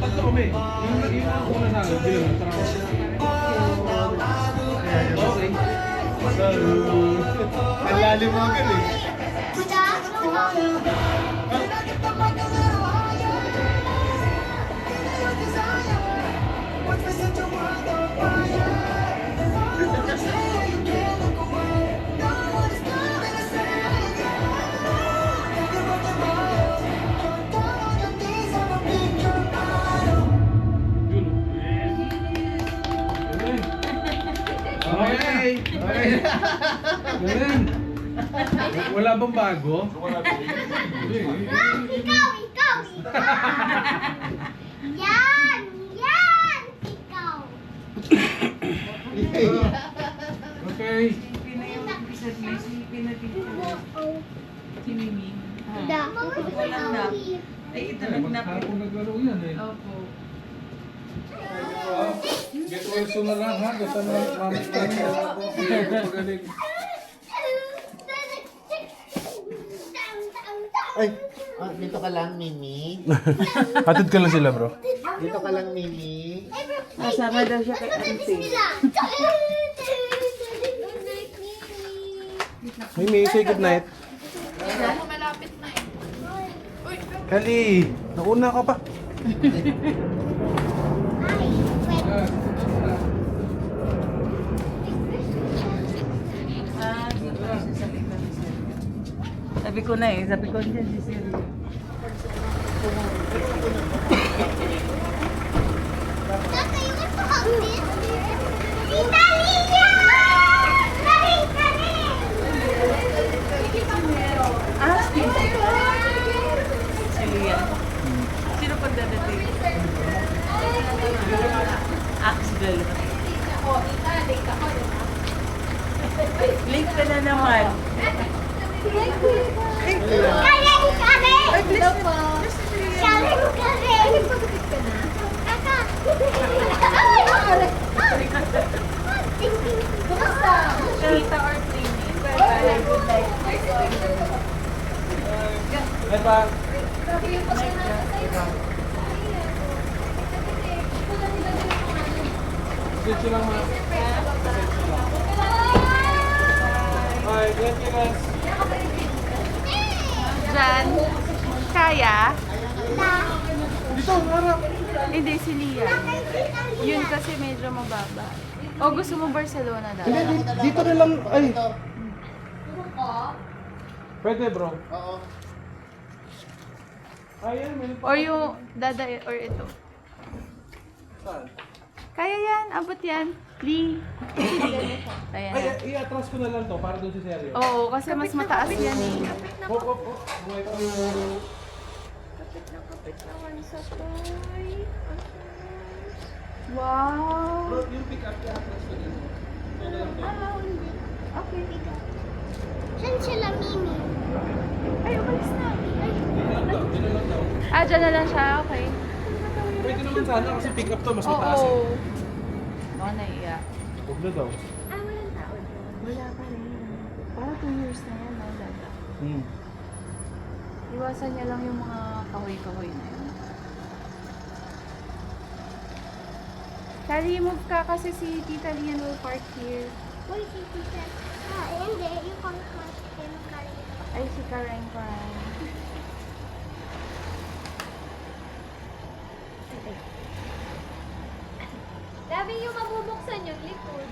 Tatlo kami. Yung una sa akin, bilang. Sarap. Ang lalim mo agad eh. Yun. Galing. Okay. Okay. Galing. Wala bang bago? Hindi. Ikaw! Yan! Yan! Ikaw! Okay. Si Mimi. Walang na. Ay, ito Ay, maghapon naglaro yan eh. Opo. Get well soon na lang ha. Basta na mami. Magaling. Ay, dito ka lang, Mimi. Hatid ka lang sila bro. Dito ka lang, Mimi. Kasama daw siya kay Auntie. Mimi, say good night. Malapit na eh. Kali, nauna ka pa. Sabi ko na eh, sabi ko dyan si Siri. Ah, si Lia. Sino pag dadating? Axel. Link ka na naman. Tita or Trini. Ay pa. Sige lang ma. Ay, thank you guys. Jan, kaya? Dito, harap. Hindi, si Lia. Yun kasi medyo mababa. O gusto mo Barcelona daw? Hindi, dito na lang. Ay. Pwede bro. Oo. Ayan, may Or yung dada or ito. Saan? Kaya yan, abot yan. Lee. Ayan. Ay, i-atras ko na lang to para doon si Sergio. Oo, kasi mas mataas yan eh. Hop, hop, hop. Buhay pa yung... Wow. Bro, yung pick up, i-atras ko din. Okay. Saan sila, Mimi? Ay, umalis na. Dito lang daw. Ah, dyan na lang siya. Okay. Pwede naman sana kasi pick up to, mas mataas eh. Oo. Baka naiya. Huwag na daw. Walang tao. Wala pa rin. Para 2 years na yan, no, dada. Iwasan niya lang yung mga kahoy-kahoy na yun. Kali, move ka kasi si Tita Lian will park here. Uy, si Tita. Hindi. Yung pang-class kayo ng kalita. Ay, si Karen Karen. Sabi yung mabubuksan yung likod.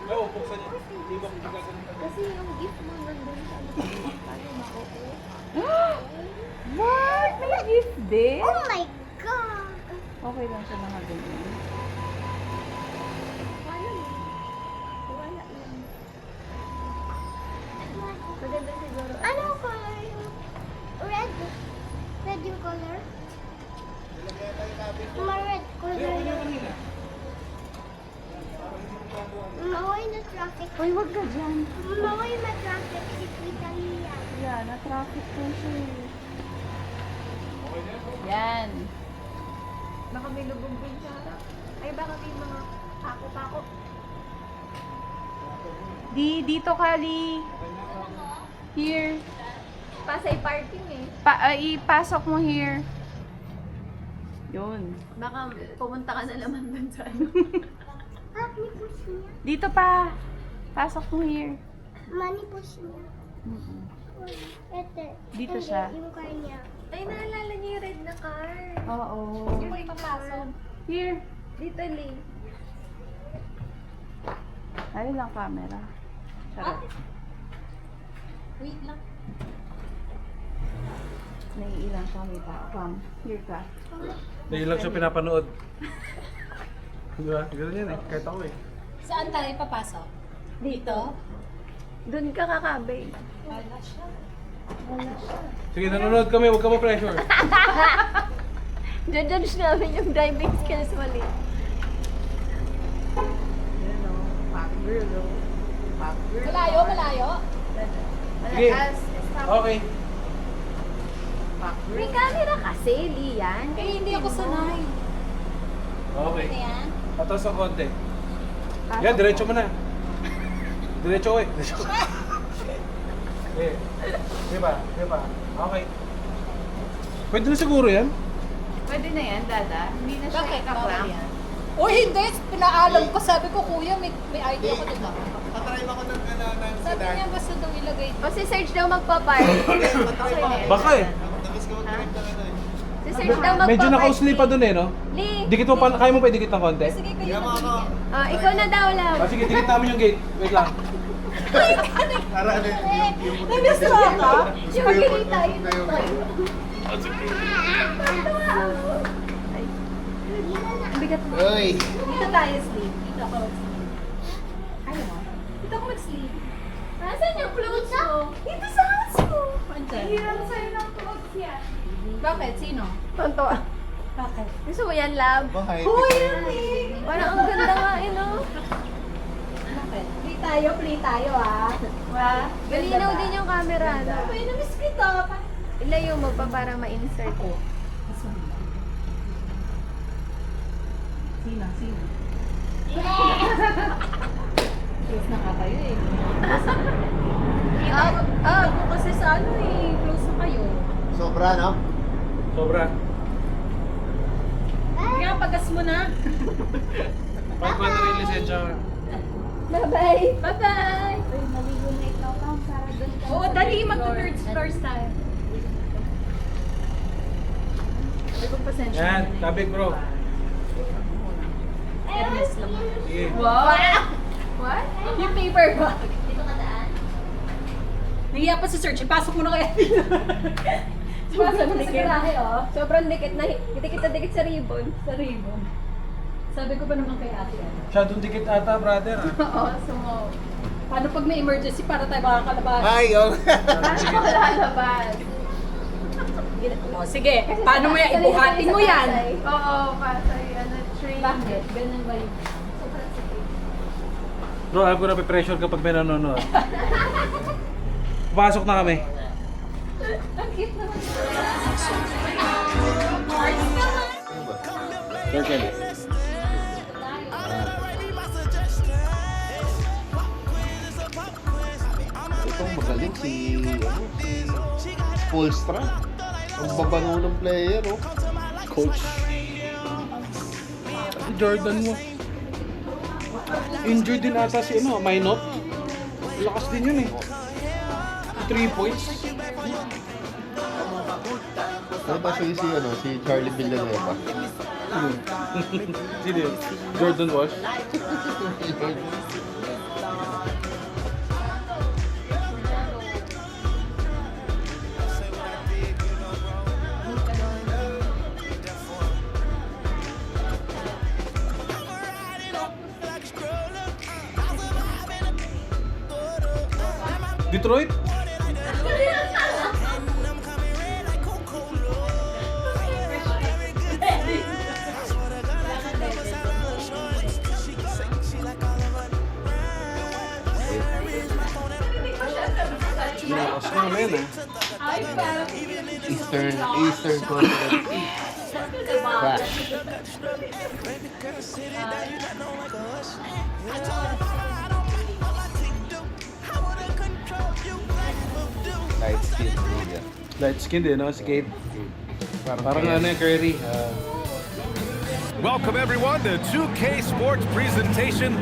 Oo, buksan niyo. Di ba kung Kasi yung gift mo nandun sa likod. Paano makukuha? What? May gift din? Oh my God! Okay lang siya mga ganyan. Paano mo? Wala lang. Maganda siguro. Anong color yung red? Red yung color? Ma-red color yung... Maway na traffic. Uy, wag ka dyan. Maway na traffic si Tita Lia. Yan, na-traffic po siya eh. Yan. Baka may lubog din sa harap. Ay, baka may mga pako-pako. Dito Kali. Here. Pasay parking eh. Ipasok mo here. Yun. Baka pumunta ka na naman dun sa ano. At may puso niya. Dito pa. Pasok mo here. Money push niya. Ito. Dito siya. Yung car niya. Ay, naalala niyo yung red na car. Oo. Yung may papasok. Here. Dito, Lee. Ayun lang camera. Charot. Wait lang. Naiilang siya may tao. Come. Here ka. Dahil lang siya pinapanood. Di ba? Ganun yan eh. Kahit ako eh. Saan tayo papasok? Dito? Doon ka kakabay. Wala siya. Sige, nanonood kami. Huwag ka ma-pressure. Judge namin yung driving skills mali. Yun o. Pop girl o. Pop girl. Malayo, malayo. Sige. Okay. Pop girl. May camera kasi, Lee, yan. Eh, hindi ako sanay. Okay. Ayan. Atras ang konti. Yan, diretso mo na. Diretso eh. Diretso. Eh. Di ba? Okay. Pwede na siguro yan? Pwede na yan, Dada. Hindi na siya Bakit? Bawal kakram. yan. Uy, hindi. Pinaalam ko. Sabi ko, kuya, may idea ko dito. Tatry mo ako ng Sabi niya, basta daw ilagay. O si Serge daw magpa-park. Baka eh. Tapos ka mag-drive na ano eh. Si Serge daw magpa-park. Medyo nakausli pa dun eh, no? Lee, Dikit mo pa, kaya mo pa idikit ng konti? Sige, kayo Kaya mga mag ikaw na daw lang. Ah, sige, dikit namin yung gate. Wait lang. Para ano yung Nabisra ka? Yung magkikita yun tayo. Ang bigat mo. Uy! Dito tayo sleep. Dito ako mag-sleep. Ayaw mo? Dito ako mag-sleep. Nasaan yung clothes mo? Dito sa house mo. Andyan. Hirap sa'yo ng clothes yan. Bakit? Sino? Tonto. Bakit? Gusto mo yan, love? Bakit? Parang ang ganda nga, eh, no? Bakit? Play tayo ah. Malinaw din yung camera, no? Ay, namiss kita. Ilayo mo pa para ma-insert ko. Sino? Close na ka kayo eh. Up! Ako kasi sa ano eh. Close na kayo. Sobra, no? Sobra. Kaya pagas mo na. Pag pa na rin lisensya ka. Bye-bye! Bye-bye! Uy, maligo na ikaw lang para doon ka. Oo, dali. Mag-third floor tayo. May pagpasensya Yan, na tabig bro. Fairness lang. Sige. Wow! What? Yung paper bag. Dito ka daan? Nahiya pa si Serge. Ipasok mo na kaya dito. Pasok mo na sa garahe oh. Sobrang dikit na, dikit na dikit sa ribbon. Sa ribbon. Sabi ko pa naman kay ate ano. Masyadong dikit ata, brother. Ah. Oo, so paano pag may emergency para tayo makakalabas? Ay, oh! Paano ko lalabas? O sige, paano mo yan? Ibuhatin mo yan. Oo, kasay. Ano, train. Bakit? Ganun ba yun? Sobrang sakit. Bro, ako na pressure kapag may nanonood. Pasok na kami. Ang cute naman. Circle. Itong magaling si Polstra. Ang babano ng player, oh. Coach. Jordan mo. Injured din ata si Minot. Lakas din yun eh. 3 points. Ano ba si Charlie Villanueva? Sino yun? Jordan Walsh. Detroit? Ginakas ko naman yan Eastern Conference. Crash. Light skin media. Light skin din, no? Skate. Parang ano yung Curry. Welcome everyone to 2K Sports presentation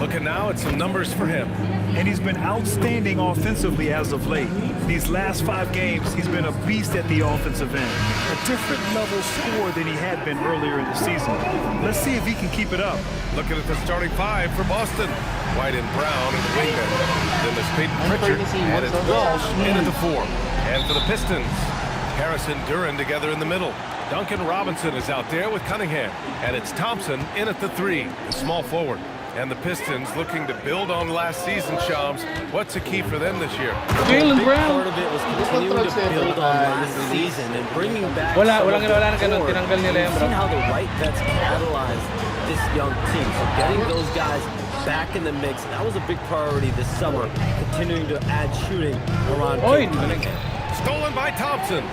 Looking now at some numbers for him. And he's been outstanding offensively as of late. These last 5 games, he's been a beast at the offensive end. A different level scorer than he had been earlier in the season. Let's see if he can keep it up. Looking at the starting 5 for Boston. White and Brown in the wingman. Then there's Peyton Pritchard, and it's Walsh in at the 4. And for the Pistons, Harrison Duran together in the middle. Duncan Robinson is out there with Cunningham. And it's Thompson in at the 3, the small forward. And the Pistons looking to build on last season, Shams. What's the key for them this year? Jaylen Brown. Part of it was continuing to build on last season and bringing back Walang ganun. Tinanggal nila yan, bro. Seeing how the right vets catalyze this young team. So getting those guys back in the mix, that was a big priority this summer. Continuing to add shooting around Cunningham. Stolen by Thompson.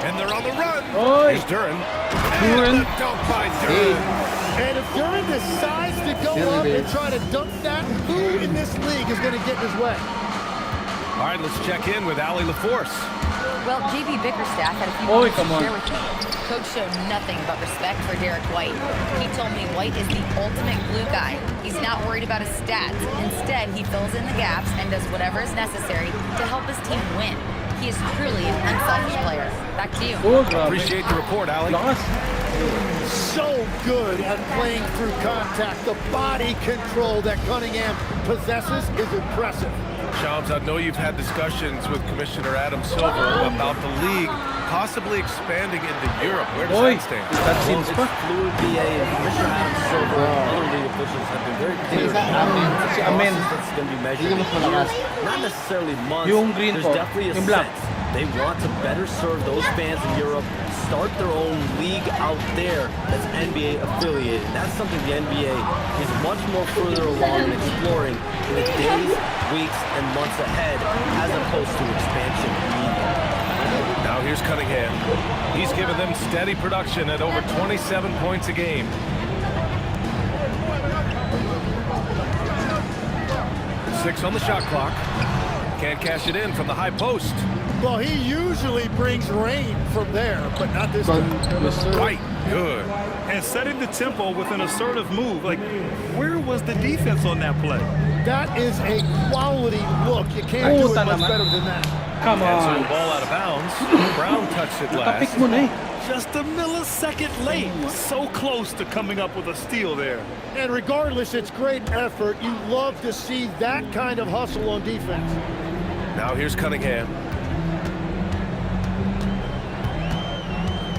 And they're on the run. Here's Duran. And the dunk by Duran. And if Duran decides to go up and try to dunk that, who in this league is going to get in his way? All right, let's check in with Allie LaForce. Well, JB Bickerstaff had a few moments to share with me. Coach showed nothing but respect for Derek White. He told me White is the ultimate glue guy. He's not worried about his stats. Instead, he fills in the gaps and does whatever is necessary to help his team win. He is truly an unselfish player. Back to you. Appreciate the report, Allie. So good at playing through contact. The body control that Cunningham possesses is impressive. Shams, I know you've had discussions with Commissioner Adam Silver about the league possibly expanding into Europe. Where does that stand? Well, it's fluid, BA, and Commissioner Adam Silver and other league officials have been very clear that's going to be measured in years, not necessarily months. There's definitely a sense. They want to better serve those fans in Europe, start their own league out there that's NBA affiliated. That's something the NBA is much more further along in exploring in the days, weeks, and months ahead, as opposed to expansion immediately. Now here's Cunningham. He's given them steady production at over 27 points a game. Six on the shot clock. Can't cash it in from the high post. Well, he usually brings rain from there, but not this time. Right, good. And setting the tempo with an assertive move. Like, where was the defense on that play? That is a quality look. You can't do it much better than that. Come And so on. the ball out of bounds. Brown touched it last. Just a millisecond late. So close to coming up with a steal there. And regardless, it's great effort. You love to see that kind of hustle on defense. Now here's Cunningham.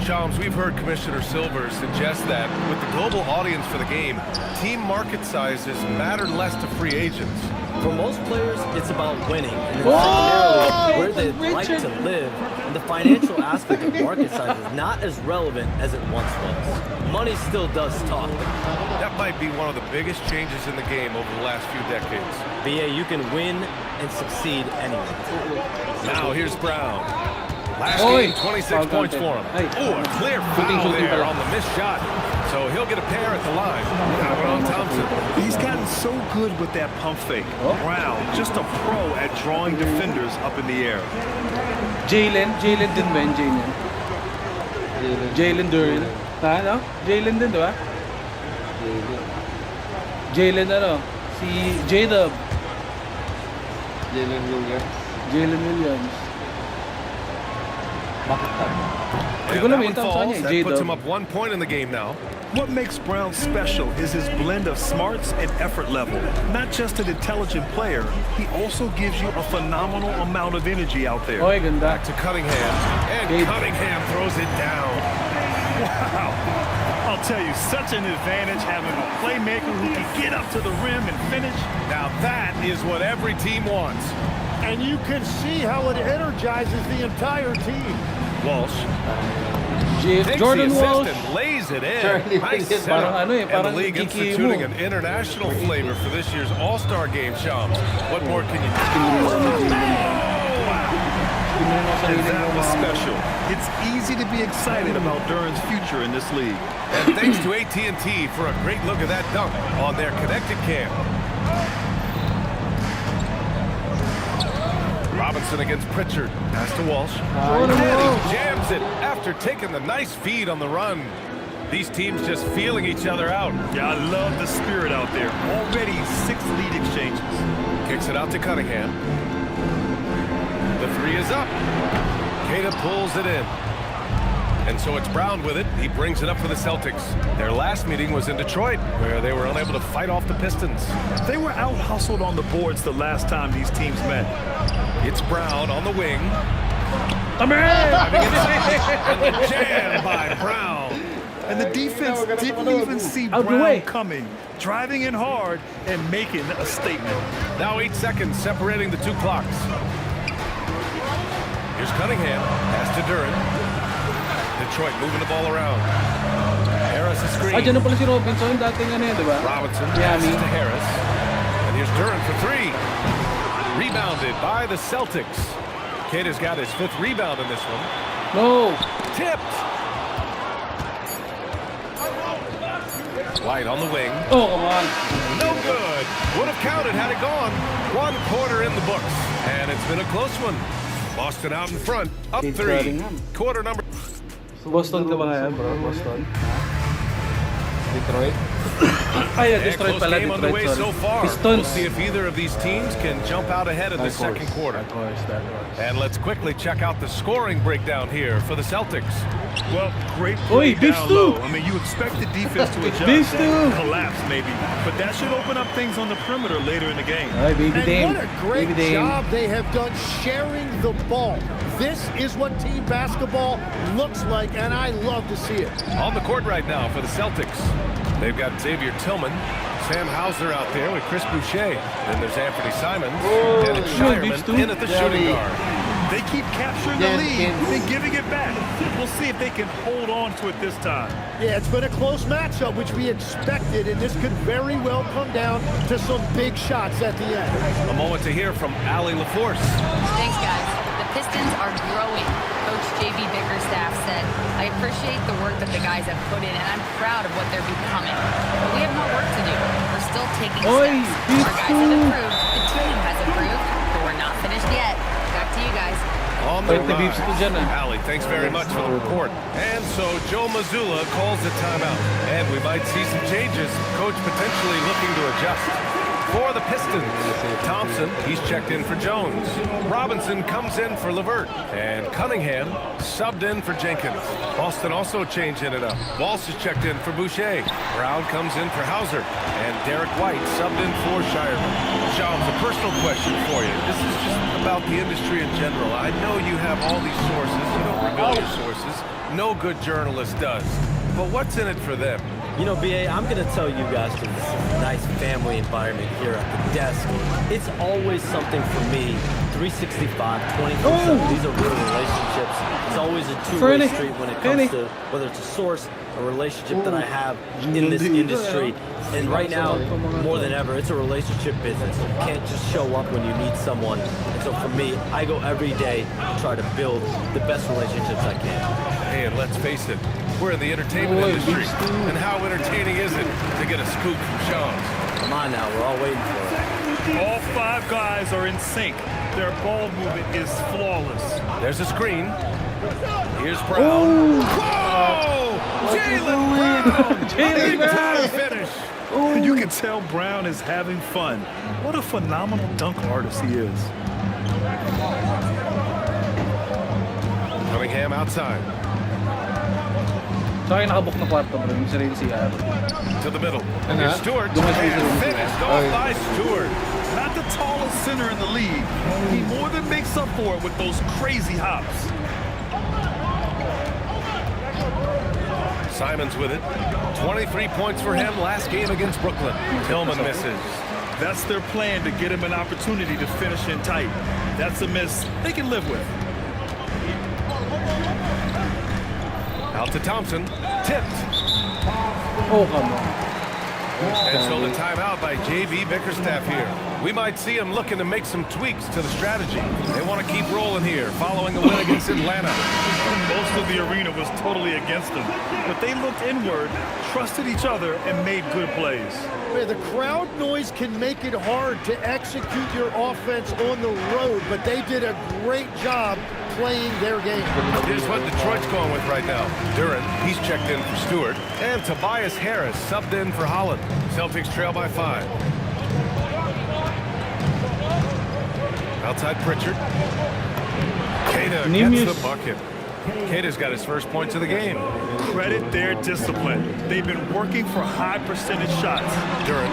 Shams, we've heard Commissioner Silver suggest that with the global audience for the game, team market sizes matter less to free agents. For most players, it's about winning, and then secondarily, where they'd like to live, and the financial aspect of market size is not as relevant as it once was. Money still does talk. That might be one of the biggest changes in the game over the last few decades. BA, you can win and succeed anywhere. Now here's Brown. Last game, 26 points for him. Oh, a clear foul there on the missed shot. So he'll get a pair at the line. Now we're on Thompson. He's gotten so good with that pump fake. Brown, just a pro at drawing defenders up in the air. Jaylen din ba yun, Jaylen Duran. No? Jaylen din, di ba? Jaylen ano? Si J-Dub. Jaylen Williams. And that one falls. That puts him up 1 point in the game now. What makes Brown special is his blend of smarts and effort level. Not just an intelligent player, he also gives you a phenomenal amount of energy out there. Back to Cunningham, and Cunningham throws it down. Wow. I'll tell you, such an advantage having a playmaker who can get up to the rim and finish. Now that is what every team wants. And you can see how it energizes the entire team. Walsh. Jordan Walsh. Lays it in. Nice setup. And the league instituting an international flavor for this year's All-Star Game, Shams. What more can you do? And that was special. It's easy to be excited about Duran's future in this league. And thanks to AT&T for a great look at that dunk on their connected cam. Robinson against Pritchard. Pass to Walsh. And he jams it after taking the nice feed on the run. These teams just feeling each other out. Yeah, I love the spirit out there. Already 6 lead exchanges. Kicks it out to Cunningham. The three is up. Queta pulls it in. And so it's Brown with it. He brings it up for the Celtics. Their last meeting was in Detroit, where they were unable to fight off the Pistons. They were out-hustled on the boards the last time these teams met. It's Brown on the wing. Come here! And the jam by Brown. And the defense didn't even see Out the way. Brown coming, driving in hard and making a statement. Now 8 seconds separating the two clocks. Here's Cunningham. Pass to Duren. Detroit moving the ball around. Harris a screen. Dyan na pala si Robinson, dating ano yan, di ba? Robinson Miami. passes to Harris. And here's Duren for three. Rebounded by the Celtics. Queta's got his 5th rebound in this one. No! Tipped. White on the wing. Oh, come on. No good. Would have counted had it gone. 1 quarter in the books. And it's been a close one. Boston out in front. Up 3. Quarter number. Boston ka ba ngayon, bro? Boston? Detroit? Ay, Yeah, Detroit close pala, game on the way Detroit, so sorry. far. Pistons. We'll see if either of these teams can jump out ahead in the second quarter. That was. And let's quickly check out the scoring breakdown here for the Celtics. Well, great play Oi, beef down stew. low. I mean, you expect the defense to Beef adjust stew. and collapse maybe, but that should open up things on the perimeter later in the game. Ay, baby And Dame. what a great Baby Dame. job they have done sharing the ball. This is what team basketball looks like, and I love to see it. On the court right now for the Celtics. They've got Xavier Tillman, Sam Hauser out there with Chris Boucher. Then there's Anthony Simons. And it's Shireman in at the shooting guard. They keep capturing the lead and giving it back. We'll see if they can hold on to it this time. Yeah, it's been a close matchup, which we expected, and this could very well come down to some big shots at the end. A moment to hear from Allie LaForce. Thanks, guys. The Pistons are growing. Coach J.B. Bickerstaff said, I appreciate the work that the guys have put in, and I'm proud of what they're becoming. But we have more work to do. We're still taking steps. Our guys have improved. The team has improved, but we're not finished yet. Back to you guys. On the Wait, the beef's rise. still dyan, ah. Allie, thanks very much for the report. And so Joe Mazzulla calls the timeout. And we might see some changes. Coach potentially looking to adjust. For the Pistons, Thompson, he's checked in for Jones. Robinson comes in for LeVert. And Cunningham subbed in for Jenkins. Boston also changing it up. Walsh is checked in for Boucher. Brown comes in for Hauser. And Derek White subbed in for Shireman. Shams, a personal question for you. This is just about the industry in general. I know you have all these sources. You don't reveal your sources. No good journalist does. But what's in it for them? You know, BA, I'm going to tell you guys, because this is a nice family environment here at the desk, it's always something for me, 365, 24/7. These are real relationships. It's always a two-way street when it comes to whether it's a source, a relationship that I have in this industry. And right now, more than ever, it's a relationship business. You can't just show up when you need someone. And so for me, I go every day to try to build the best relationships I can. Hey, and let's face it, we're in the entertainment industry. And how entertaining is it to get a scoop from Shams? Come on now, we're all waiting for it. All 5 guys are in sync. Their ball movement is flawless. There's a screen. Here's Brown. Whoa! Jaylen Brown! Jaylen Big-time finish. You can tell Brown is having fun. What a phenomenal dunk artist he is. Cunningham outside. Sa akin nakabook na kwarto, bro. Yung sarili CR. To the middle. Ano? Here's Stewart. Dumas yung And sarili. finished off by Stewart. Not the tallest center in the league. He more than makes up for it with those crazy hops. Simons with it. 23 points for him last game against Brooklyn. Tillman misses. That's their plan, to get him an opportunity to finish in tight. That's a miss they can live with. Out to Thompson. Tipped. Oh, come on. And so the timeout by J.B. Bickerstaff here. We might see him looking to make some tweaks to the strategy. They want to keep rolling here, following a win against Atlanta. Most of the arena was totally against them, but they looked inward, trusted each other, and made good plays. Yeah, the crowd noise can make it hard to execute your offense on the road, but they did a great job playing their game. Here's what Detroit's going with right now. Duran, he's checked in for Stewart. And Tobias Harris subbed in for Holland. Celtics trail by 5. Outside Pritchard. Queta gets the bucket. Queta's got his first points of the game. Credit their discipline. They've been working for high percentage shots. Duran.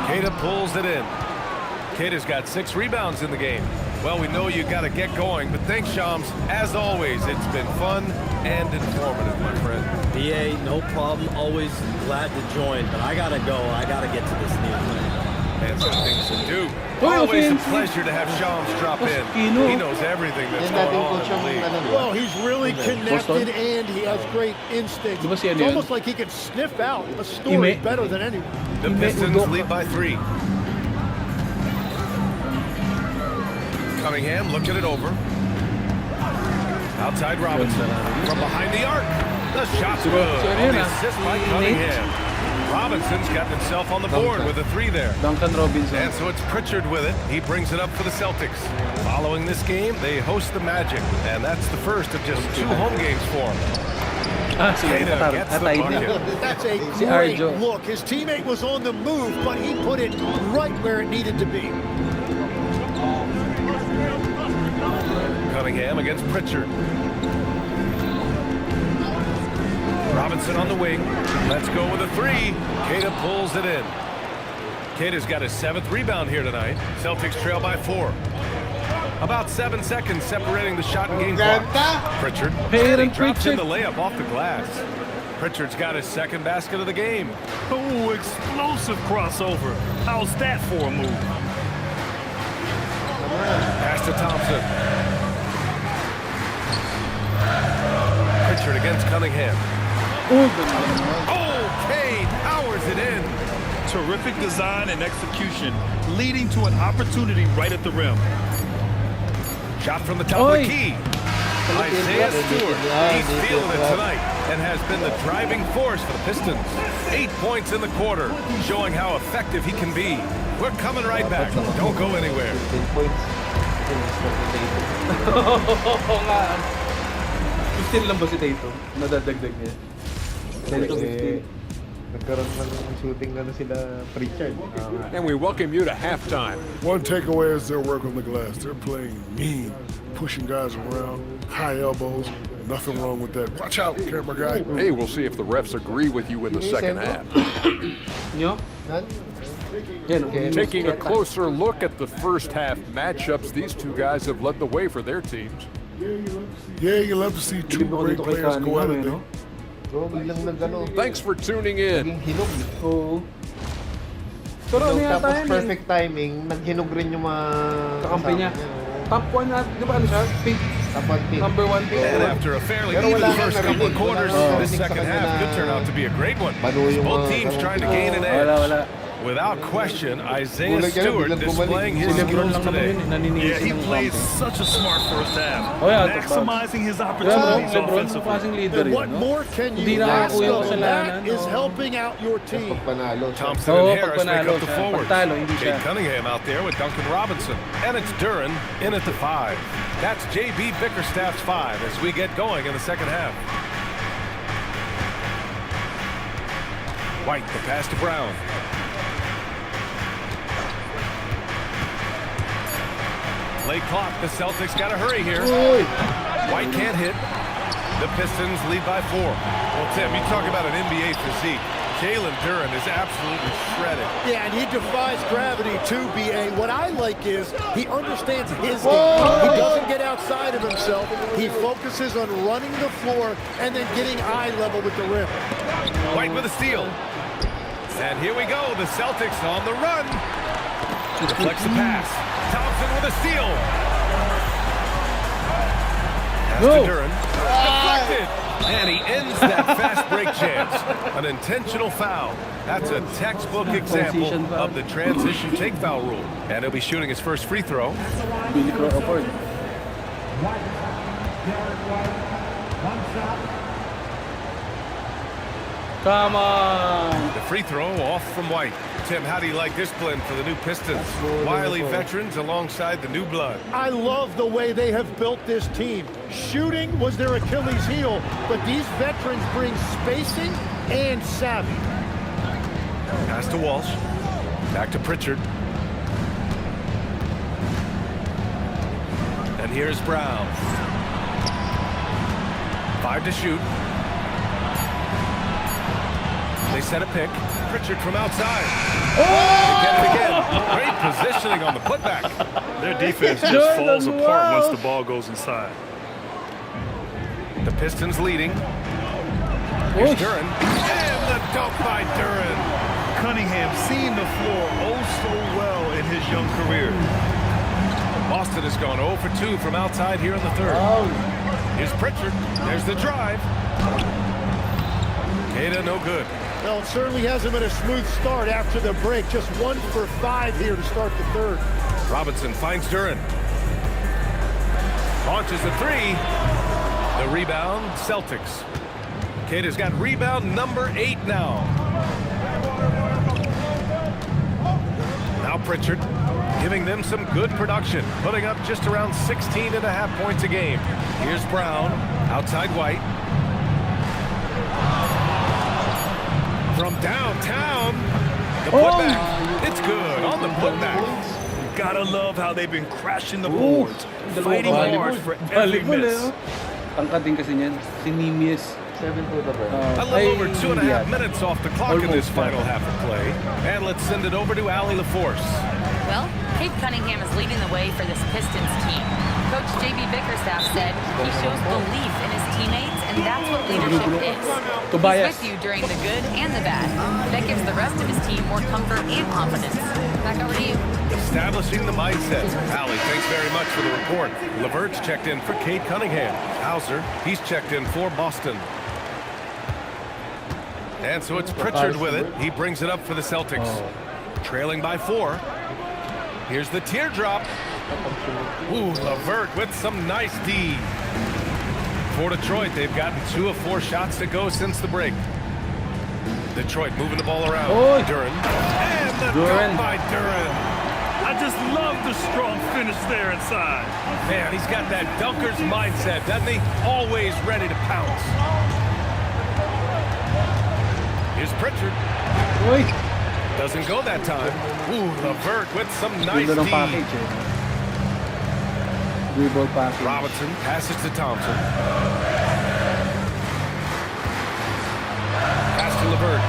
Queta pulls it in. Queta's got 6 rebounds in the game. Well, we know you got to get going, but thanks, Shams. As always, it's been fun and informative, my friend. BA, no problem. Always glad to join, but I gotta go. I gotta get to this new thing. And some things to do. Always a pleasure to have Shams drop in. He knows everything that's going on in the league. Well, he's really connected and he has great instincts. It's almost like he can sniff out a story better than anyone. The Pistons lead by 3. Cunningham looking it over. Outside Robinson. From behind the arc. The shot's good. On the assist by Cunningham. Robinson's gotten himself on the board with a 3 there. Duncan Robinson. And so it's Pritchard with it. He brings it up for the Celtics. Following this game, they host the Magic. And that's the first of just 2 home games for him. Queta gets the bucket. That's a great look. His teammate was on the move, but he put it right where it needed to be. Cunningham against Pritchard. Robinson on the wing. Let's go with a 3. Queta pulls it in. Queta's got his 7th rebound here tonight. Celtics trail by 4. About 7 seconds separating the shot and game clock. Pritchard. He drops in the layup off the glass. Pritchard's got his 2nd basket of the game. Oh, explosive crossover. How's that for a move? Pass to Thompson. Pritchard against Cunningham. Okay, powers it in. Terrific design and execution, leading to an opportunity right at the rim. Shot from the top of the key. Isaiah Stewart, he's feeling it tonight and has been the driving force for the Pistons. 8 points in the quarter, showing how effective he can be. We're coming right back. Don't go anywhere. 10 points. 15 lang ba si Tatum? Nadadagdag niya. Nagkaroon ng shooting sila Pritchard. And we welcome you to halftime. One takeaway is their work on the glass. They're playing mean, pushing guys around, high elbows. Nothing wrong with that. Watch out, camera guy. Hey, we'll see if the refs agree with you in the second half. Taking a closer look at the first half matchups, these two guys have led the way for their teams. Yeah, you love to see 2 great players go at it. Thanks for tuning in. Tapos perfect timing, naghinog rin yung mga kakampi niya. Top 1 na, di ba ano siya? Pick. Number 1 pick. And after a fairly even first couple of quarters, this second half could turn out to be a great one. Both teams trying to gain an edge. Without question, Isaiah Stewart displaying his skills today. Yeah, he plays such a smart first half, maximizing his opportunities offensively. And what more can you ask of? That is helping out your team. Thompson and Harris make up the forwards. Jay Cunningham out there with Duncan Robinson. And it's Duran in at the 5. That's J.B. Bickerstaff's 5 as we get going in the second half. White, the pass to Brown. Late clock, the Celtics got to hurry here. White can't hit. The Pistons lead by 4. Well, Tim, you talk about an NBA physique. Jalen Duran is absolutely shredded. Yeah, and he defies gravity too, B.A. What I like is he understands his game. He doesn't get outside of himself. He focuses on running the floor and then getting eye level with the rim. White with a steal. And here we go, the Celtics on the run. Deflects the pass. Thompson with a steal. Pass to Duran. Deflected. And he ends that fast break chance. An intentional foul. That's a textbook example of the transition take foul rule. And he'll be shooting his first free throw. Come on. The free throw off from White. Tim, how do you like this blend for the new Pistons? Wily veterans alongside the new blood. I love the way they have built this team. Shooting was their Achilles heel, but these veterans bring spacing and savvy. Pass to Walsh. Back to Pritchard. And here's Brown. 5 to shoot. They set a pick. Pritchard from outside. Again. Great positioning on the putback. Their defense just falls apart once the ball goes inside. The Pistons leading. Here's Duren. And the dunk by Duren. Cunningham seeing the floor oh so well in his young career. Boston has gone 0 for 2 from outside here in the third. Here's Pritchard. There's the drive. Queta no good. Well, it certainly hasn't been a smooth start after the break. Just 1 for 5 here to start the third. Robinson finds Duren. Launches the three. The rebound, Celtics. Queta's got rebound number 8 now. Now Pritchard giving them some good production, putting up just around 16.5 points a game. Here's Brown, outside White. From downtown, the putback. It's good on the putback. Gotta love how they've been crashing the boards, fighting hard for every miss. Tangkad din kasi niyan. Si Nimius. 7-footer ba? A little over 2.5 minutes off the clock in this final half of play. And let's send it over to Allie LaForce. Well, Cade Cunningham is leading the way for this Pistons team. Coach J.B. Bickerstaff said he shows belief in his teammates, and that's what leadership is. He's with you during the good and the bad. That gives the rest of his team more comfort and confidence. Back over to you. Establishing the mindset. Allie, thanks very much for the report. Levert's checked in for Cade Cunningham. Hauser, he's checked in for Boston. And so it's Pritchard with it. He brings it up for the Celtics. Trailing by 4. Here's the teardrop. Ooh, Levert with some nice D. For Detroit, they've gotten 2 of 4 shots to go since the break. Detroit moving the ball around. Duren. And the dunk by Duren. I just love the strong finish there inside. Man, he's got that dunker's mindset, doesn't he? Always ready to pounce. Here's Pritchard. Doesn't go that time. Ooh, Levert with some nice D. Robinson passes to Thompson. Pass to Levert.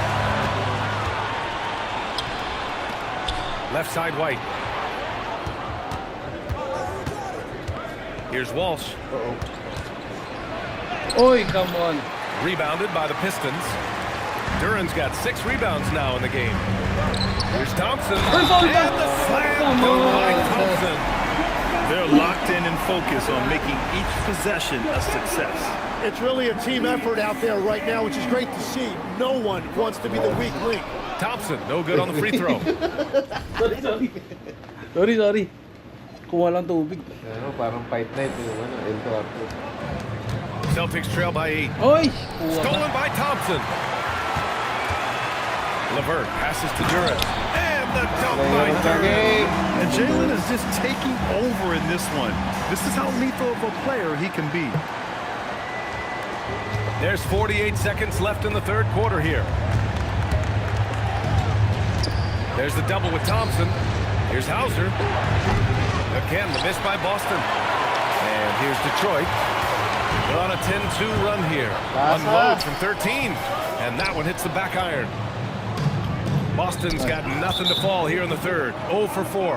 Left side White. Here's Walsh. Oi, come on. Rebounded by the Pistons. Duren's got 6 rebounds now in the game. Here's Thompson. And the slam by Thompson. They're locked in and focused on making each possession a success. It's really a team effort out there right now, which is great to see. No one wants to be the weak link. Thompson, no good on the free throw. Sorry. Kuha lang tubig. Parang fight night yung El Celtics trail by 8. Stolen by Thompson. Levert passes to Duren. And the dunk by Duren. And Jalen is just taking over in this one. This is how lethal of a player he can be. There's 48 seconds left in the third quarter here. There's the double with Thompson. Here's Hauser. Again, the miss by Boston. And here's Detroit. They're on a 10-2 run here. Unload from 13. And that one hits the back iron. Boston's got nothing to fall here in the third. 0 for 4.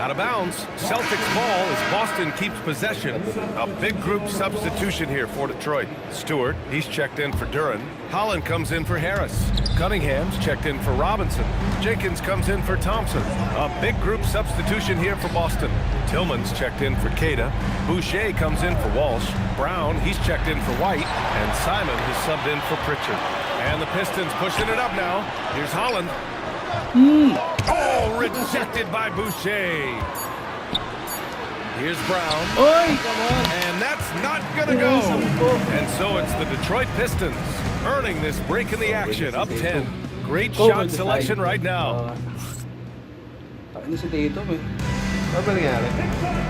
Out of bounds. Celtics ball as Boston keeps possession. A big group substitution here for Detroit. Stewart, he's checked in for Duren. Holland comes in for Harris. Cunningham's checked in for Robinson. Jenkins comes in for Thompson. A big group substitution here for Boston. Tillman's checked in for Queta. Boucher comes in for Walsh. Brown, he's checked in for White. And Simon has subbed in for Pritchard. And the Pistons pushing it up now. Here's Holland. Oh, rejected by Boucher. Here's Brown. And that's not going to go. And so it's the Detroit Pistons earning this break in the action, up 10. Great shot selection right now. ano si Tatum eh. Ano ba nangyari?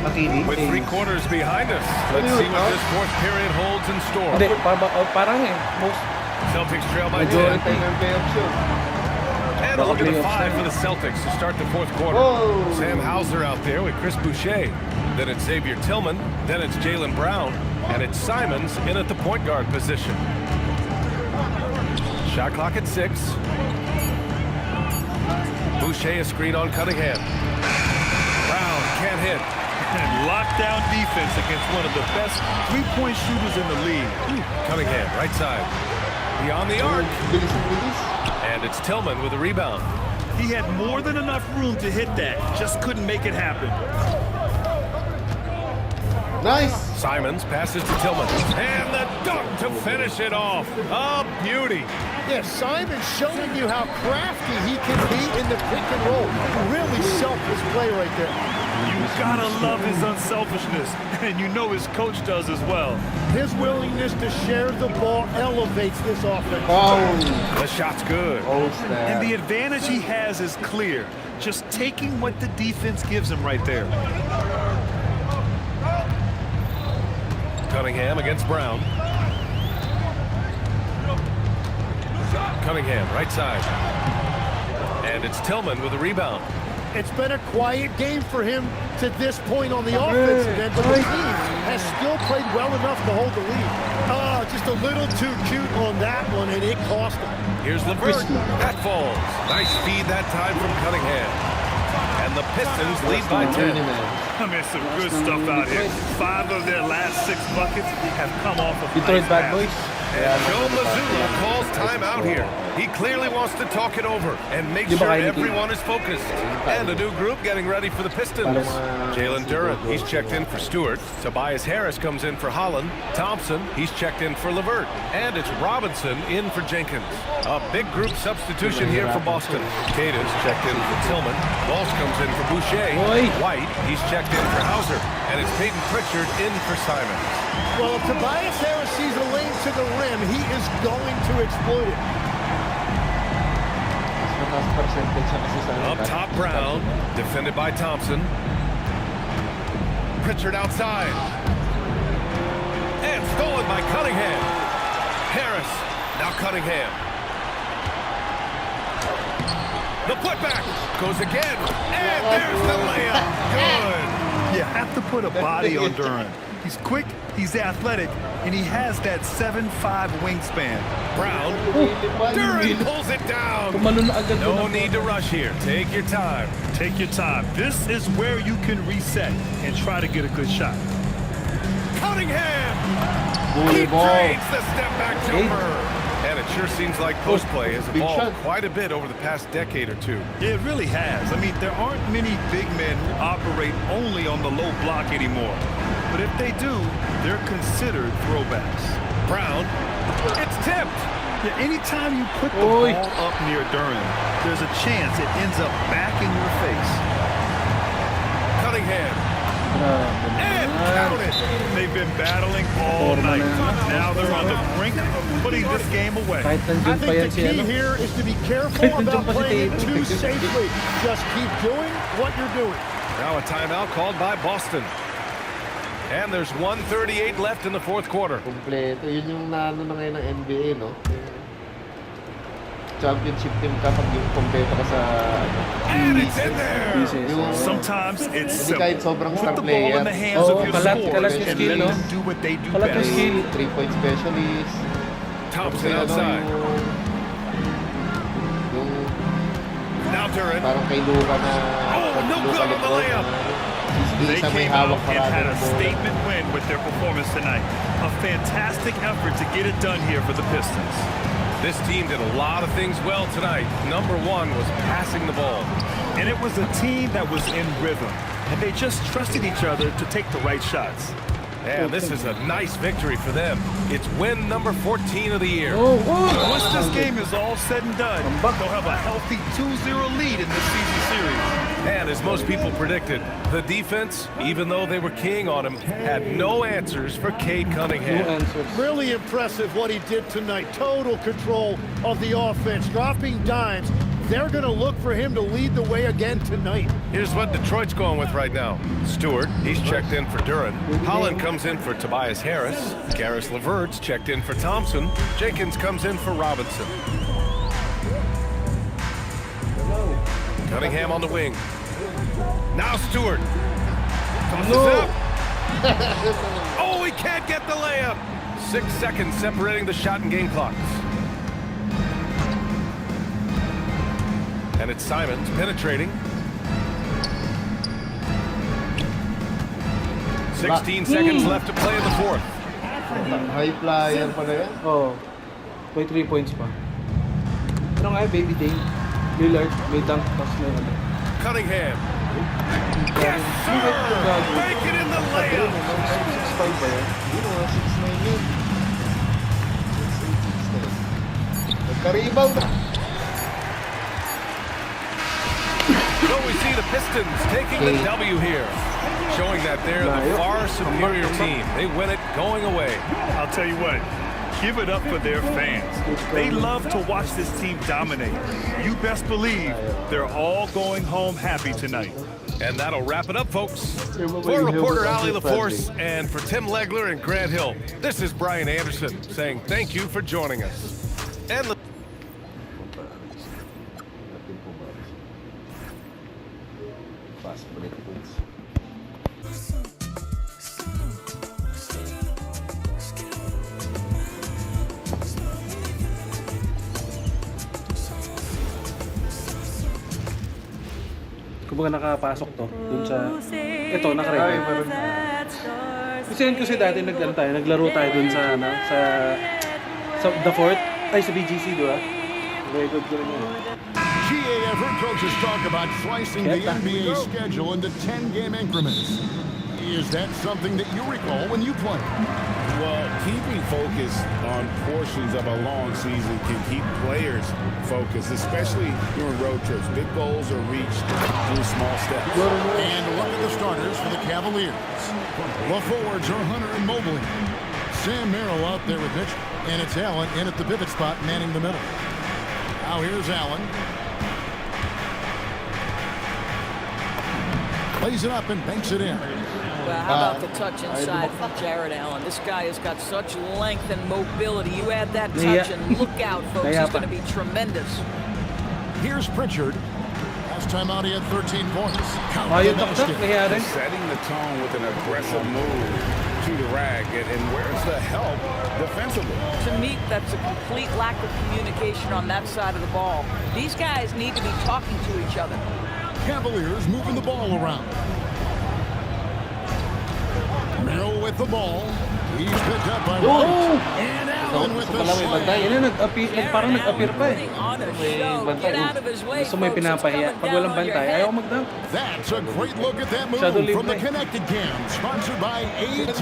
Makinig? With 3 quarters behind us, let's see what this fourth period holds in store. Hindi, parang eh. Most Celtics trail by 10. Majority ng playoffs yun. And a look at the 5 for the Celtics to start the fourth quarter. Whoa. Sam Hauser out there with Chris Boucher. Then it's Xavier Tillman. Then it's Jaylen Brown. And it's Simons in at the point guard position. Shot clock at 6. Boucher a screen on Cunningham. Brown can't hit. And lockdown defense against one of the best three-point shooters in the league. Cunningham, right side. Beyond the arc. And it's Tillman with a rebound. He had more than enough room to hit that, just couldn't make it happen. Nice. Simons passes to Tillman. And the dunk to finish it off. A beauty. Yeah, Simon's showing you how crafty he can be in the pick and roll. Really selfless play right there. You gotta love his unselfishness, and you know his coach does as well. His willingness to share the ball elevates this offense. Oh. The shot's good. Oh, snap. And the advantage he has is clear. Just taking what the defense gives him right there. Cunningham against Brown. Cunningham, right side. And it's Tillman with a rebound. It's been a quiet game for him to this point on the offensive end, but the team has still played well enough to hold the lead. Just a little too cute on that one, and it cost him. Here's LeVert. That falls. Nice feed that time from Cunningham. And the Pistons lead by 10. I mean, some good stuff out here. 5 of their last 6 buckets have come off of Detroit nice Bad passes. Boys. And Joe Mazzulla calls timeout here. He clearly wants to talk it over and make Di ba sure kayo everyone is focused. And a new group getting ready for the Pistons. Jalen Duren, he's checked in for Stewart. Tobias Harris comes in for Holland. Thompson, he's checked in for LeVert. And it's Robinson in for Jenkins. A big group substitution here for Boston. Cadence checked in for Tillman. Walsh comes in for Boucher. White, he's checked in for Hauser. And it's Peyton Pritchard in for Simons. Well, if Tobias Harris sees a lane to the rim, he is going to exploit it. Up top, Brown, defended by Thompson. Pritchard outside. And stolen by Cunningham. Harris, now Cunningham. The putback goes again. And there's the layup. Good. You have to put a body on Duren. He's quick, he's athletic, and he has that 7'5" wingspan. Brown. Duren pulls it down. No need to rush here. Take your time. Take your time. This is where you can reset and try to get a good shot. Cunningham. He trades the step-back jumper. And it sure seems like post play has evolved quite a bit over the past decade or two. Yeah, it really has. I mean, there aren't many big men who operate only on the low block anymore. But if they do, they're considered throwbacks. Brown, it's tipped. Yeah, anytime you put the ball up near Duren, there's a chance it ends up back in your face. Cunningham. And counted. They've been battling all night. Now they're on the brink of putting this game away. I think the key here is to be careful about playing it too safely. Just keep doing what you're doing. Now a timeout called by Boston. And there's 1:38 left in the fourth quarter. Kompleto. Yun yung naano na ngayon ng NBA, no? Championship team kapag yung kompleto ka sa And it's in there. Sometimes it's simple. Kahit sobrang Put star the ball in the hands of your scorers kalat and skill, let no? them do what they do Kalat best. skill. 3-point specialist. Thompson outside. Yung now Duren. Parang kay Luka na no good on the layup. They came out and had a statement win with their performance tonight. A fantastic effort to get it done here for the Pistons. This team did a lot of things well tonight. Number one was passing the ball. And it was a team that was in rhythm. And they just trusted each other to take the right shots. And this is a nice victory for them. It's win number 14 of the year. Once this game is all said and done, they'll have a healthy 2-0 lead in this season series. And as most people predicted, the defense, even though they were keying on him, had no answers for Cade Cunningham. Really impressive what he did tonight. Total control of the offense, dropping dimes, they're going to look for him to lead the way again tonight. Here's what Detroit's going with right now. Stewart, he's checked in for Duran. Holland comes in for Tobias Harris. Garris LeVert's checked in for Thompson. Jenkins comes in for Robinson. Cunningham on the wing. Now Stewart. Tosses up. Oh, he can't get the layup. 6 seconds separating the shot and game clocks. And it's Simons penetrating. 16 seconds left to play in the fourth. High flyer pala yan. Oo. May 3 points pa. Ano nga, Baby Day? Lillard, may dunk, tapos may ano. Cunningham. Yes, sir! Make it in the layup! 6'5 ba yan? Hindi mo, 6'9 yun. 6'8, 6'9. Nagka-rebound. So we see the Pistons taking the W here, showing that they're the far superior team. They win it going away. I'll tell you what, give it up for their fans. They love to watch this team dominate. You best believe they're all going home happy tonight. And that'll wrap it up, folks. For reporter Ali LaForce and for Tim Legler and Grant Hill, this is Brian Anderson saying thank you for joining us. And Fast break points. Kumbaga nakapasok to dun sa ito naka-record. Kasi yun kasi dati naglaro tayo dun sa sa The Fort ay sa BGC, di ba? Record ko rin yun. GA Everett coaches talk about slicing the NBA schedule into 10-game increments. Is that something that you recall when you played? Well, keeping focus on portions of a long season can keep players focused, especially during road trips. Big goals are reached through small steps. And look at the starters for the Cavaliers. The forwards are Hunter and Mobley. Sam Merrill out there with Mitch, and it's Allen in at the pivot spot, manning the middle. Now here's Allen. Plays it up and banks it in. Well, how about the touch inside from Jared Allen? This guy has got such length and mobility. You add that touch and look out, folks. He's going to be tremendous. Here's Pritchard. Last time out, he had 13 points. Setting the tone with an aggressive move to the rag. And where's the help defensively? To me, that's a complete lack of communication on that side of the ball. These guys need to be talking to each other. Cavaliers moving the ball around. Merrill with the ball. He's picked up by White. And Allen with the slam. Parang nag-appear pa eh. May bantay. Gusto mo yung pinapahiya. Pag walang bantay, ayaw mag-dunk. That's a great look at that move from the Connected Cam, sponsored by AT&T.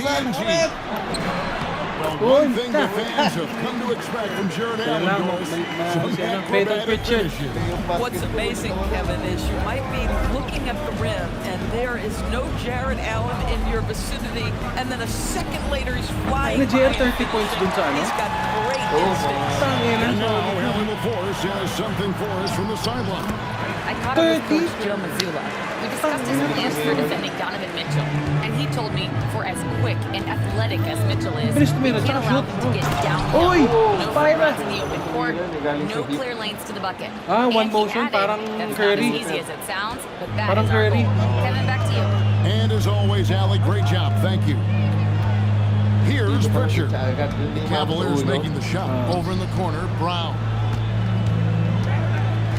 Well, one thing the fans have come to expect from Jared Allen goes some acrobatic finishing. What's amazing, Kevin, is you might be looking at the rim and there is no Jared Allen in your vicinity, and then a second later he's flying by. He's got great instincts. And now Allen LaForce has something for us from the sideline. I caught up with Coach Joe Mazzulla. We discussed his plans for defending Donovan Mitchell, and he told me for as quick and athletic as Mitchell is, we can't allow him to get downhill. No free runs in the open court, no clear lanes to the bucket. One motion, parang that's Curry. not as easy as it sounds, but that Parang is our Curry. goal. Kevin, back to you. And as always, Allie, great job. Thank you. Here's Pritchard. The Cavaliers making the shot. Over in the corner, Brown.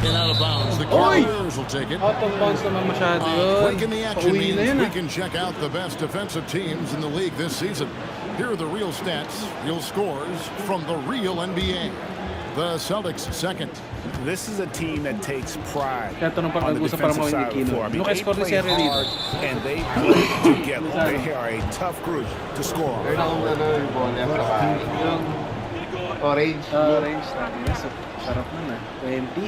And out of bounds. The Cavaliers will take it. Out of bounds naman masyado yun. Break in the action Pauwi na means yun, we can check out the best defensive teams in the league this season. Here are the real stats, real scores from the real NBA. The Celtics second. This is a team that takes pride Kaya ito nung on the pag-nag-usap para defensive side of the floor. I mean, they score ni play Sierra dito. hard and they play together. They are a tough group to score on. Orange. Orange. Sarap na 20.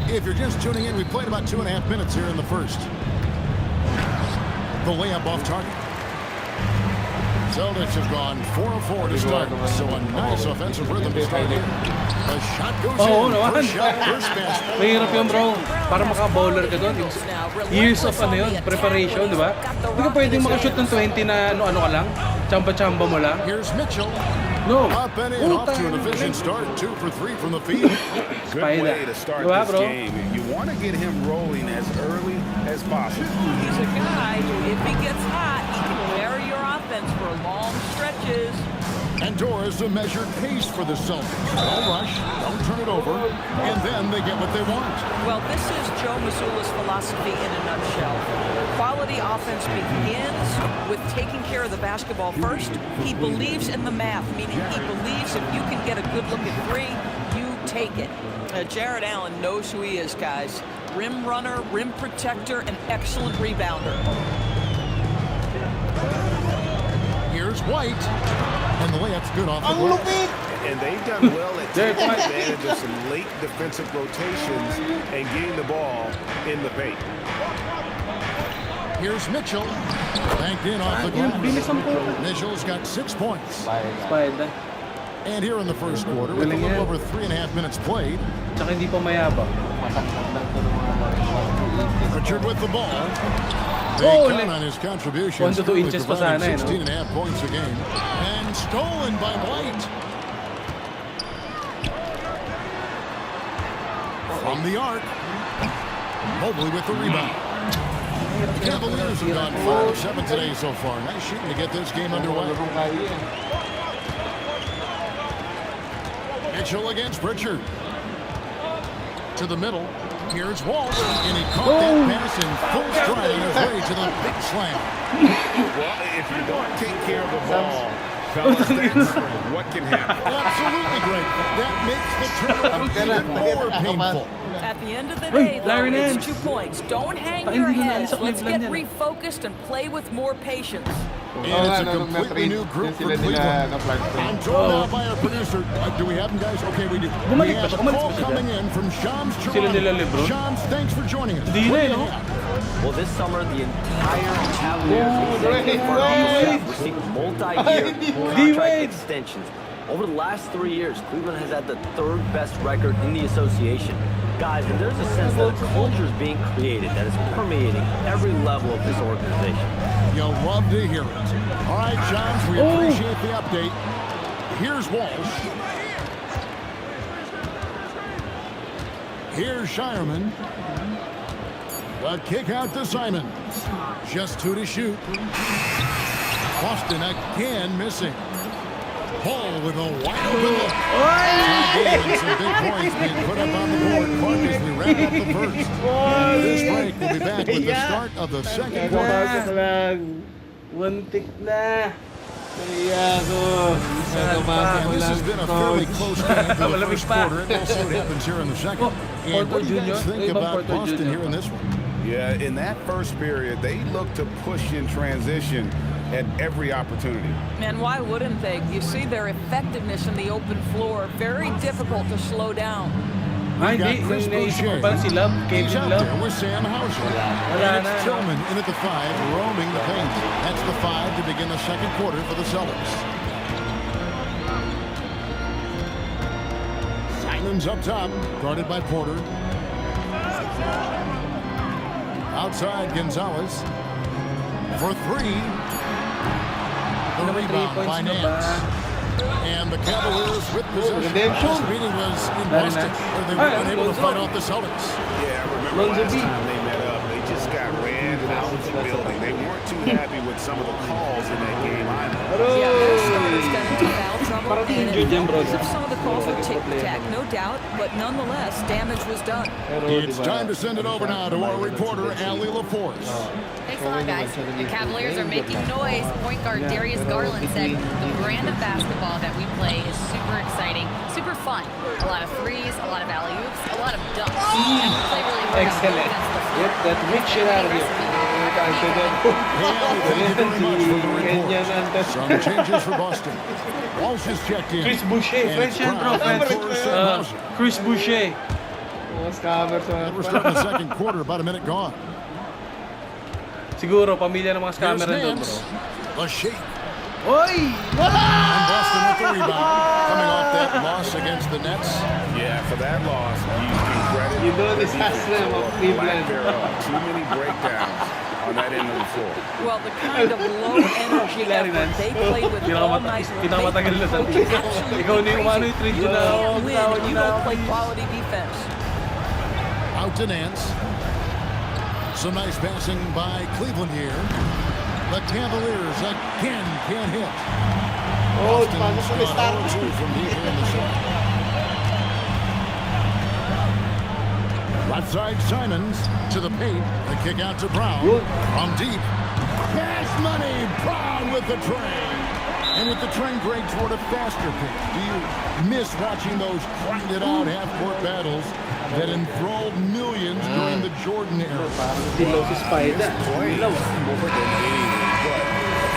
If you're just tuning in, we played about 2.5 minutes here in the first. The layup off target. Celtics have gone 4 of 4 to start, so a nice offensive rhythm to start here. A shot goes Oo in. naman. First shot, first basket. Mahirap yun bro. Para maka-bowler ka doon. Years of preparation, di ba? Hindi ka pwedeng makashoot ng 20 na ano ka lang. Chamba-chamba mo lang. Here's Mitchell. No. Up and in, off to an efficient start. 2 for 3 from the field. Good way to start Diba, this bro? game. You want to get him rolling as early as possible. He's a guy who, if he gets hot, he can wear your offense for long stretches. And Doris a measured pace for the Celtics. Don't rush, don't turn it over, and then they get what they want. Well, this is Joe Mazzulla's philosophy in a nutshell. Quality offense begins with taking care of the basketball first. He believes in the math, meaning he believes if you can get a good look at three, you take it. Jared Allen knows who he is, guys. Rim runner, rim protector, an excellent rebounder. Here's White, and the layup's good off the glass. And they've done well at taking advantage of some late defensive rotations and getting the ball in the paint. Here's Mitchell, banked in off the glass. Mitchell's got 6 points. And here in the first quarter, with a little over 3.5 minutes played. Tsaka hindi pa mayabang. Richard with the ball. They count on his contributions. 1 to 2 inches pa sana, 16.5 points a game. And stolen by White. From the arc. Mobley with the rebound. The Cavaliers have gone 5 of 7 today so far. Nice shooting to get this game underway. Mitchell against Pritchard. To the middle. Here's Walt, and he caught that pass in full stride on his way to the big slam. Well, if you don't take care of the ball, fellas, that's what can happen. Absolutely great. That makes the turnover even more painful. At the end of the day, though, Larry it's Nance. 2 points. Don't hang your heads. Let's get refocused and play with more patience. And it's a completely new group for Cleveland. I'm joined now by our producer. Do we have them, guys? Okay, we do. We have a call coming in from Shams Toronto. Shams, thanks for joining us. What do you have? Well, this summer, the entire Cavaliers executive front office staff received multi-year contract extensions. Over the last 3 years, Cleveland has had the 3rd best record in the association. Guys, and there's a sense that a culture is being created that is permeating every level of this organization. You'll love to hear it. All right, Shams, we appreciate the update. Here's Walsh. Here's Shireman. The kick out to Simon. Just 2 to shoot. Boston again missing. Paul with a wide open look. And some big points being put up on the board. Clark as we wrap up the first. After this break, we'll be back with the start of the second quarter. Muntik na. This has been a fairly close game for the first quarter. And we'll see what happens here in the second. And what do you guys think about Boston here in this one? Yeah, in that first period, they looked to push in transition at every opportunity. And why wouldn't they? You see their effectiveness in the open floor. Very difficult to slow down. We got Chris Boucher. He's out there with Sam Hauser. And it's Tillman in at the 5, roaming the paint. That's the 5 to begin the second quarter for the Celtics. Simon's up top, guarded by Porter. Outside, Gonzalez for 3. The rebound by Nance. And the Cavaliers with possession. This meeting was in Boston, where they were unable to fight off the Celtics. Yeah, I remember last time they met up, they just got ran out of the building. They weren't too happy with some of the calls in that game either. Yeah, their starters got into foul trouble, and it because of some of the calls were tick-tack, no doubt, but nonetheless, damage was done. It's time to send it over now to our reporter, Allie LaForce. Thanks a lot, guys. The Cavaliers are making noise. Point guard Darius Garland said the brand of basketball that we play is super exciting, super fun. A lot of threes, a lot of alley-oops, a lot of dunks. And we play really well. Excellent. Get that rich shit out of here. Some changes for Boston. Walsh is checked in. Chris Boucher, French yan, bro. Chris Boucher. We're starting the second quarter, about a minute gone. Siguro, pamilya ng mga scammer nandun, bro. A shake. Oy! And Boston with the rebound, coming off that loss against the Nets. Yeah, for that loss, you can credit You know the this defense has them for of Cleveland. lack thereof. Too many breakdowns on that end of the floor. Well, the kind of low energy effort they played with all night. Pinakamatagal na sa team. Ikaw na yung umano yung trade You na can't win tawag if you na. don't play quality defense. Out to Nance. Some nice passing by Cleveland here. The Cavaliers again can't hit. Oh, Boston's paano sa got start? 0-2 from deep in the second. Left side Simons to the paint. The kick out to Brown. From deep. Cash money. Brown with the train. And with the train break toward a faster pace. Do you miss watching those grinded out half-court battles that enthralled millions during the Jordan era? Dilaw si Spider. Play Dilaw. more than anything, but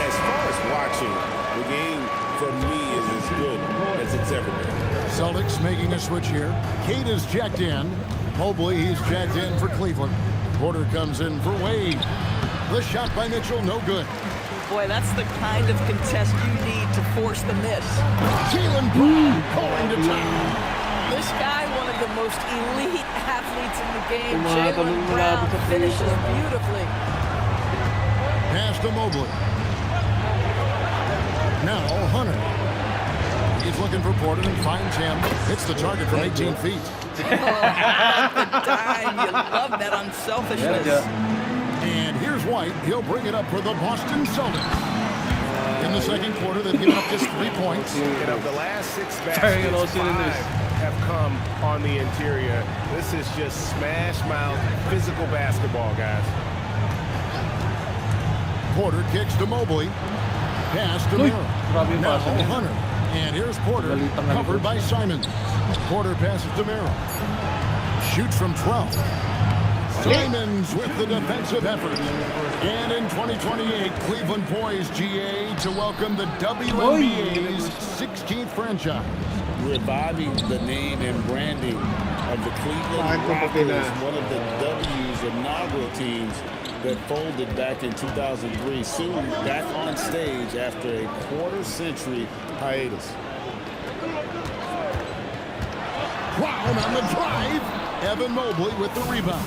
as far as watching, the game for me is as good as it's ever been. Celtics making a switch here. Cade is checked in. Mobley, he's checked in for Cleveland. Porter comes in for Wade. The shot by Mitchell, no good. Boy, that's the kind of contest you need to force the miss. Jalen Brown going to town. This guy, one of the most elite athletes in the game, Tumatalon Jalen mula Brown, sa finishes free throw. beautifully. Pass to Mobley. Now Hunter. He's looking for Porter and finds him. Hits the target from 18 feet. Oh, the dime. You love that unselfishness. And here's White. He'll bring it up for the Boston Celtics. In the second quarter, they've given up just 3 points. And of the last 6 Turning all baskets, cylinders. 5 have come on the interior. This is just smash mouth physical basketball, guys. Porter kicks to Mobley. Pass to Uy, Miller. grabe yung Now pass niya. Hunter. And here's Porter, Galitang covered by Simons. Porter passes to Miller. Shoots from 12. Simons with the defensive effort. And in 2028, Cleveland poised GA to welcome the WNBA's 16th franchise. Reviving the name and branding of the Cleveland Rockers, one of the W's inaugural teams that folded back in 2003, soon back on stage after a quarter-century hiatus. Brown on the drive. Evan Mobley with the rebound.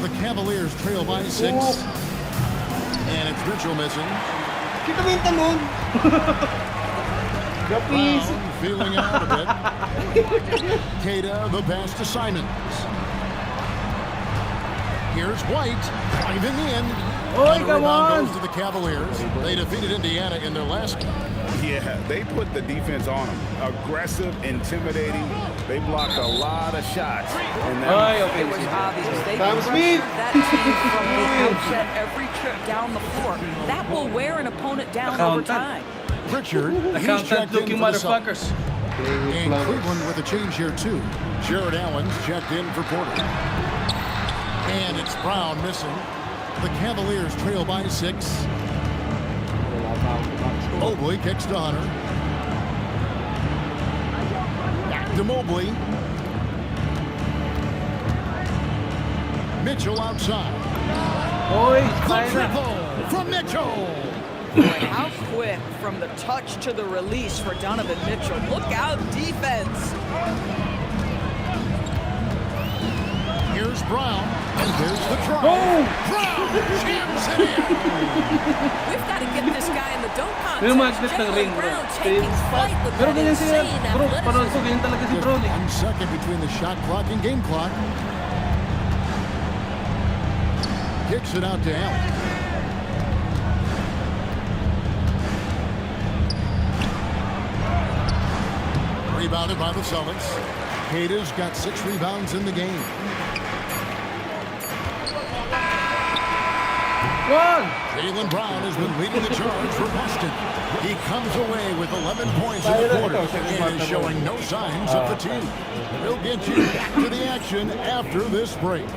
The Cavaliers trail by 6. And it's Mitchell missing. Kita mo yung talon. Brown feeling out a bit. Keita, the pass to Simons. Here's White driving in. Oh, and a come rebound on. goes to the Cavaliers. They defeated Indiana in their last game. Yeah, they put the defense on them. Aggressive, intimidating. They blocked a lot of shots. And Ay, okay. It was obvious. They Sam Smith. pressured that team from the outset every trip down the floor. That will wear an opponent down over time. Pritchard, he's Accountant checked in looking for the Celtics. motherfuckers. And Cleveland with a change here, too. Jared Allen's checked in for Porter. And it's Brown missing. The Cavaliers trail by 6. Mobley kicks to Hunter. Back to Mobley. Mitchell outside. Oy, The Spider. triple from Mitchell. Boy, how quick from the touch to the release for Donovan Mitchell. Look out, defense. Here's Brown, and there's the try. Boom! Brown jams it in. We've got to get this guy in the dunk Yung contest. magnet ng ring, Jaylen bro. Brown taking flight with Pero that ganyan siya, insane bro. Parang athleticism. so, ganyan talaga si Just Brown eh. 1 second between the shot clock and game clock. Kicks it out to Allen. Rebounded by the Celtics. Keita's got 6 rebounds in the game. Jaylen Brown has been leading the charge for Boston. He comes away with 11 points in the quarter and is showing no signs of fatigue. We'll get you back to the action after this break.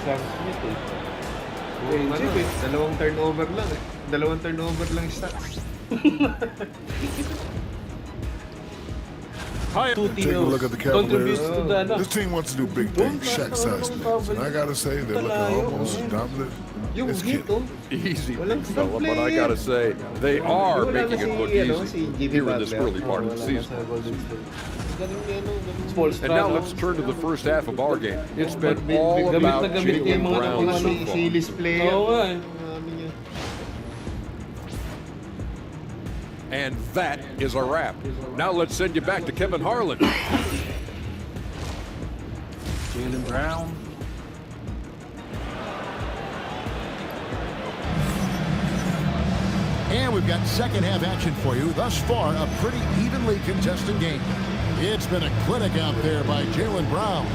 Sam Smith eh. Dalawang turnover lang eh. Dalawang turnover lang stats. Take a look at the Cavaliers. This team wants to do big things, Shaq-sized things. And I got to say, they're looking almost as dominant as kidding. Easy, fella, but I gotta say, they are making it look easy here in this early part of the season. And now let's turn to the first half of our game. It's been all about Jaylen Brown so far. And that is a wrap. Now let's send you back to Kevin Harlan. Jaylen Brown. And we've got second half action for you. Thus far, a pretty evenly contested game. It's been a clinic out there by Jaylen Brown.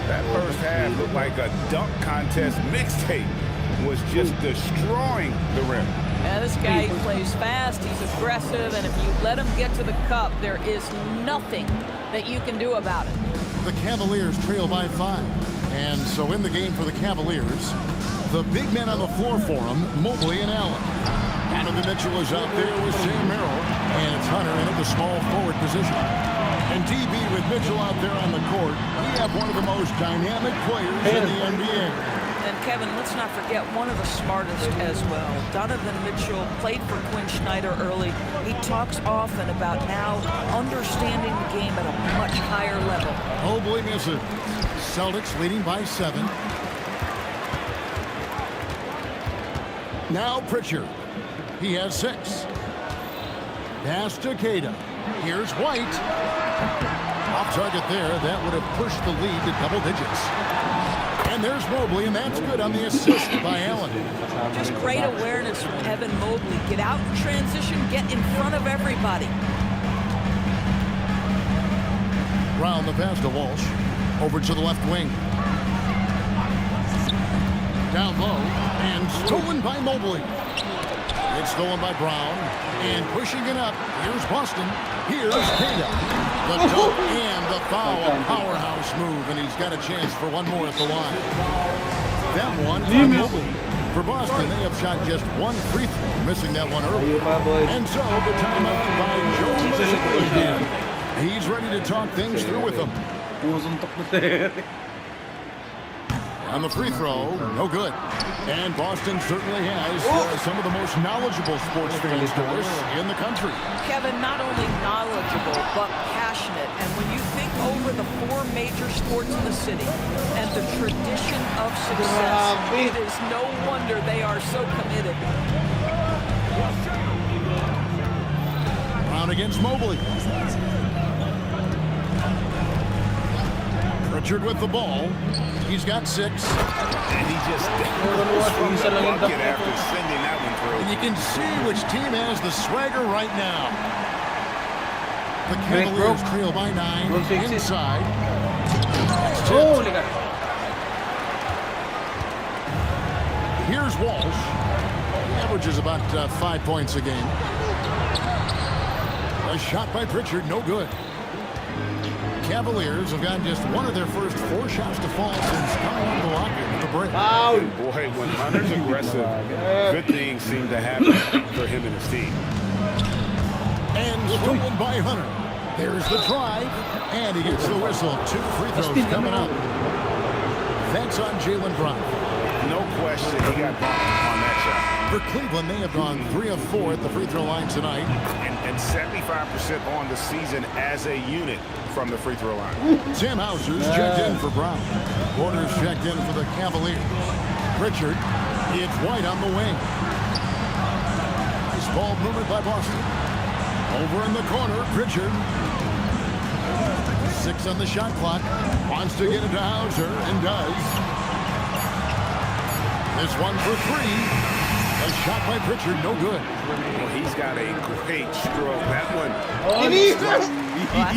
That first half looked like a dunk contest mixtape. Was just destroying the rim. Yeah, this guy plays fast, he's aggressive, and if you let him get to the cup, there is nothing that you can do about it. The Cavaliers trail by 5. And so in the game for the Cavaliers, the big men on the floor for them, Mobley and Allen. Donovan Mitchell is out there with Sam Merrill, and it's Hunter in at the small forward position. And DB with Mitchell out there on the court, we have one of the most dynamic players in the NBA. And Kevin, let's not forget one of the smartest as well. Donovan Mitchell played for Quinn Snyder early. He talks often about now understanding the game at a much higher level. Mobley misses. Celtics leading by 7. Now Pritchard. He has 6. Pass to Queta. Here's White. Off target there. That would have pushed the lead to double digits. And there's Mobley, and that's good on the assist by Allen. Just great awareness from Evan Mobley. Get out in transition, get in front of everybody. Round the pass to Walsh. Over to the left wing. Down low, and stolen by Mobley. It's stolen by Brown, and pushing it up. Here's Boston. Here's Queta. The dunk and the foul. Powerhouse move, and he's got a chance for one more at the line. That one from Mobley. For Boston, they have shot just one free throw, missing that one early. And so the timeout by Joe Mazzulla. He's ready to talk things through with them. On the free throw, no good. And Boston certainly has some of the most knowledgeable sports fans in the country. Kevin, not only knowledgeable, but passionate. And when you think over the 4 major sports in the city and the tradition of success, it is no wonder they are so committed. Brown against Mobley. Pritchard with the ball. He's got 6. And he just swings the bucket after sending that one through. And you can see which team has the swagger right now. The Cavaliers trail by 9. Inside. Here's Walsh. He averages about 5 points a game. A shot by Pritchard, no good. Cavaliers have got just one of their first 4 shots to fall since coming out of the locker at the break. And boy, when Hunter's aggressive, good things seem to happen for him and his team. And stolen by Hunter. There's the drive, and he gets the whistle. 2 free throws coming up. That's on Jaylen Brown. No question, he got bumped on that shot. For Cleveland, they have gone 3 of 4 at the free throw line tonight. And 75% on the season as a unit from the free throw line. Tim Hauser's checked in for Brown. Porter's checked in for the Cavaliers. Pritchard, it's White on the wing. Nice ball movement by Boston. Over in the corner, Pritchard. 6 on the shot clock. Wants to get it to Hauser, and does. This one for 3. A shot by Pritchard, no good. Well, he's got a great stroke. That one. Well, that's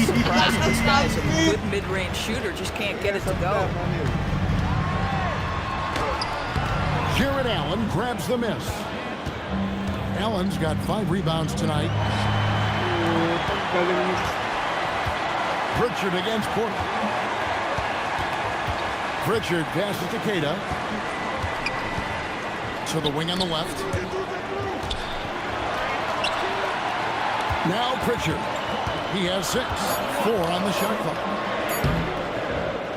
surprising. This guy's a good mid-range shooter, just can't get it to go. Jared Allen grabs the miss. Allen's got 5 rebounds tonight. Pritchard against Porter. Pritchard passes to Queta. To the wing on the left. Now Pritchard. He has 6. 4 on the shot clock.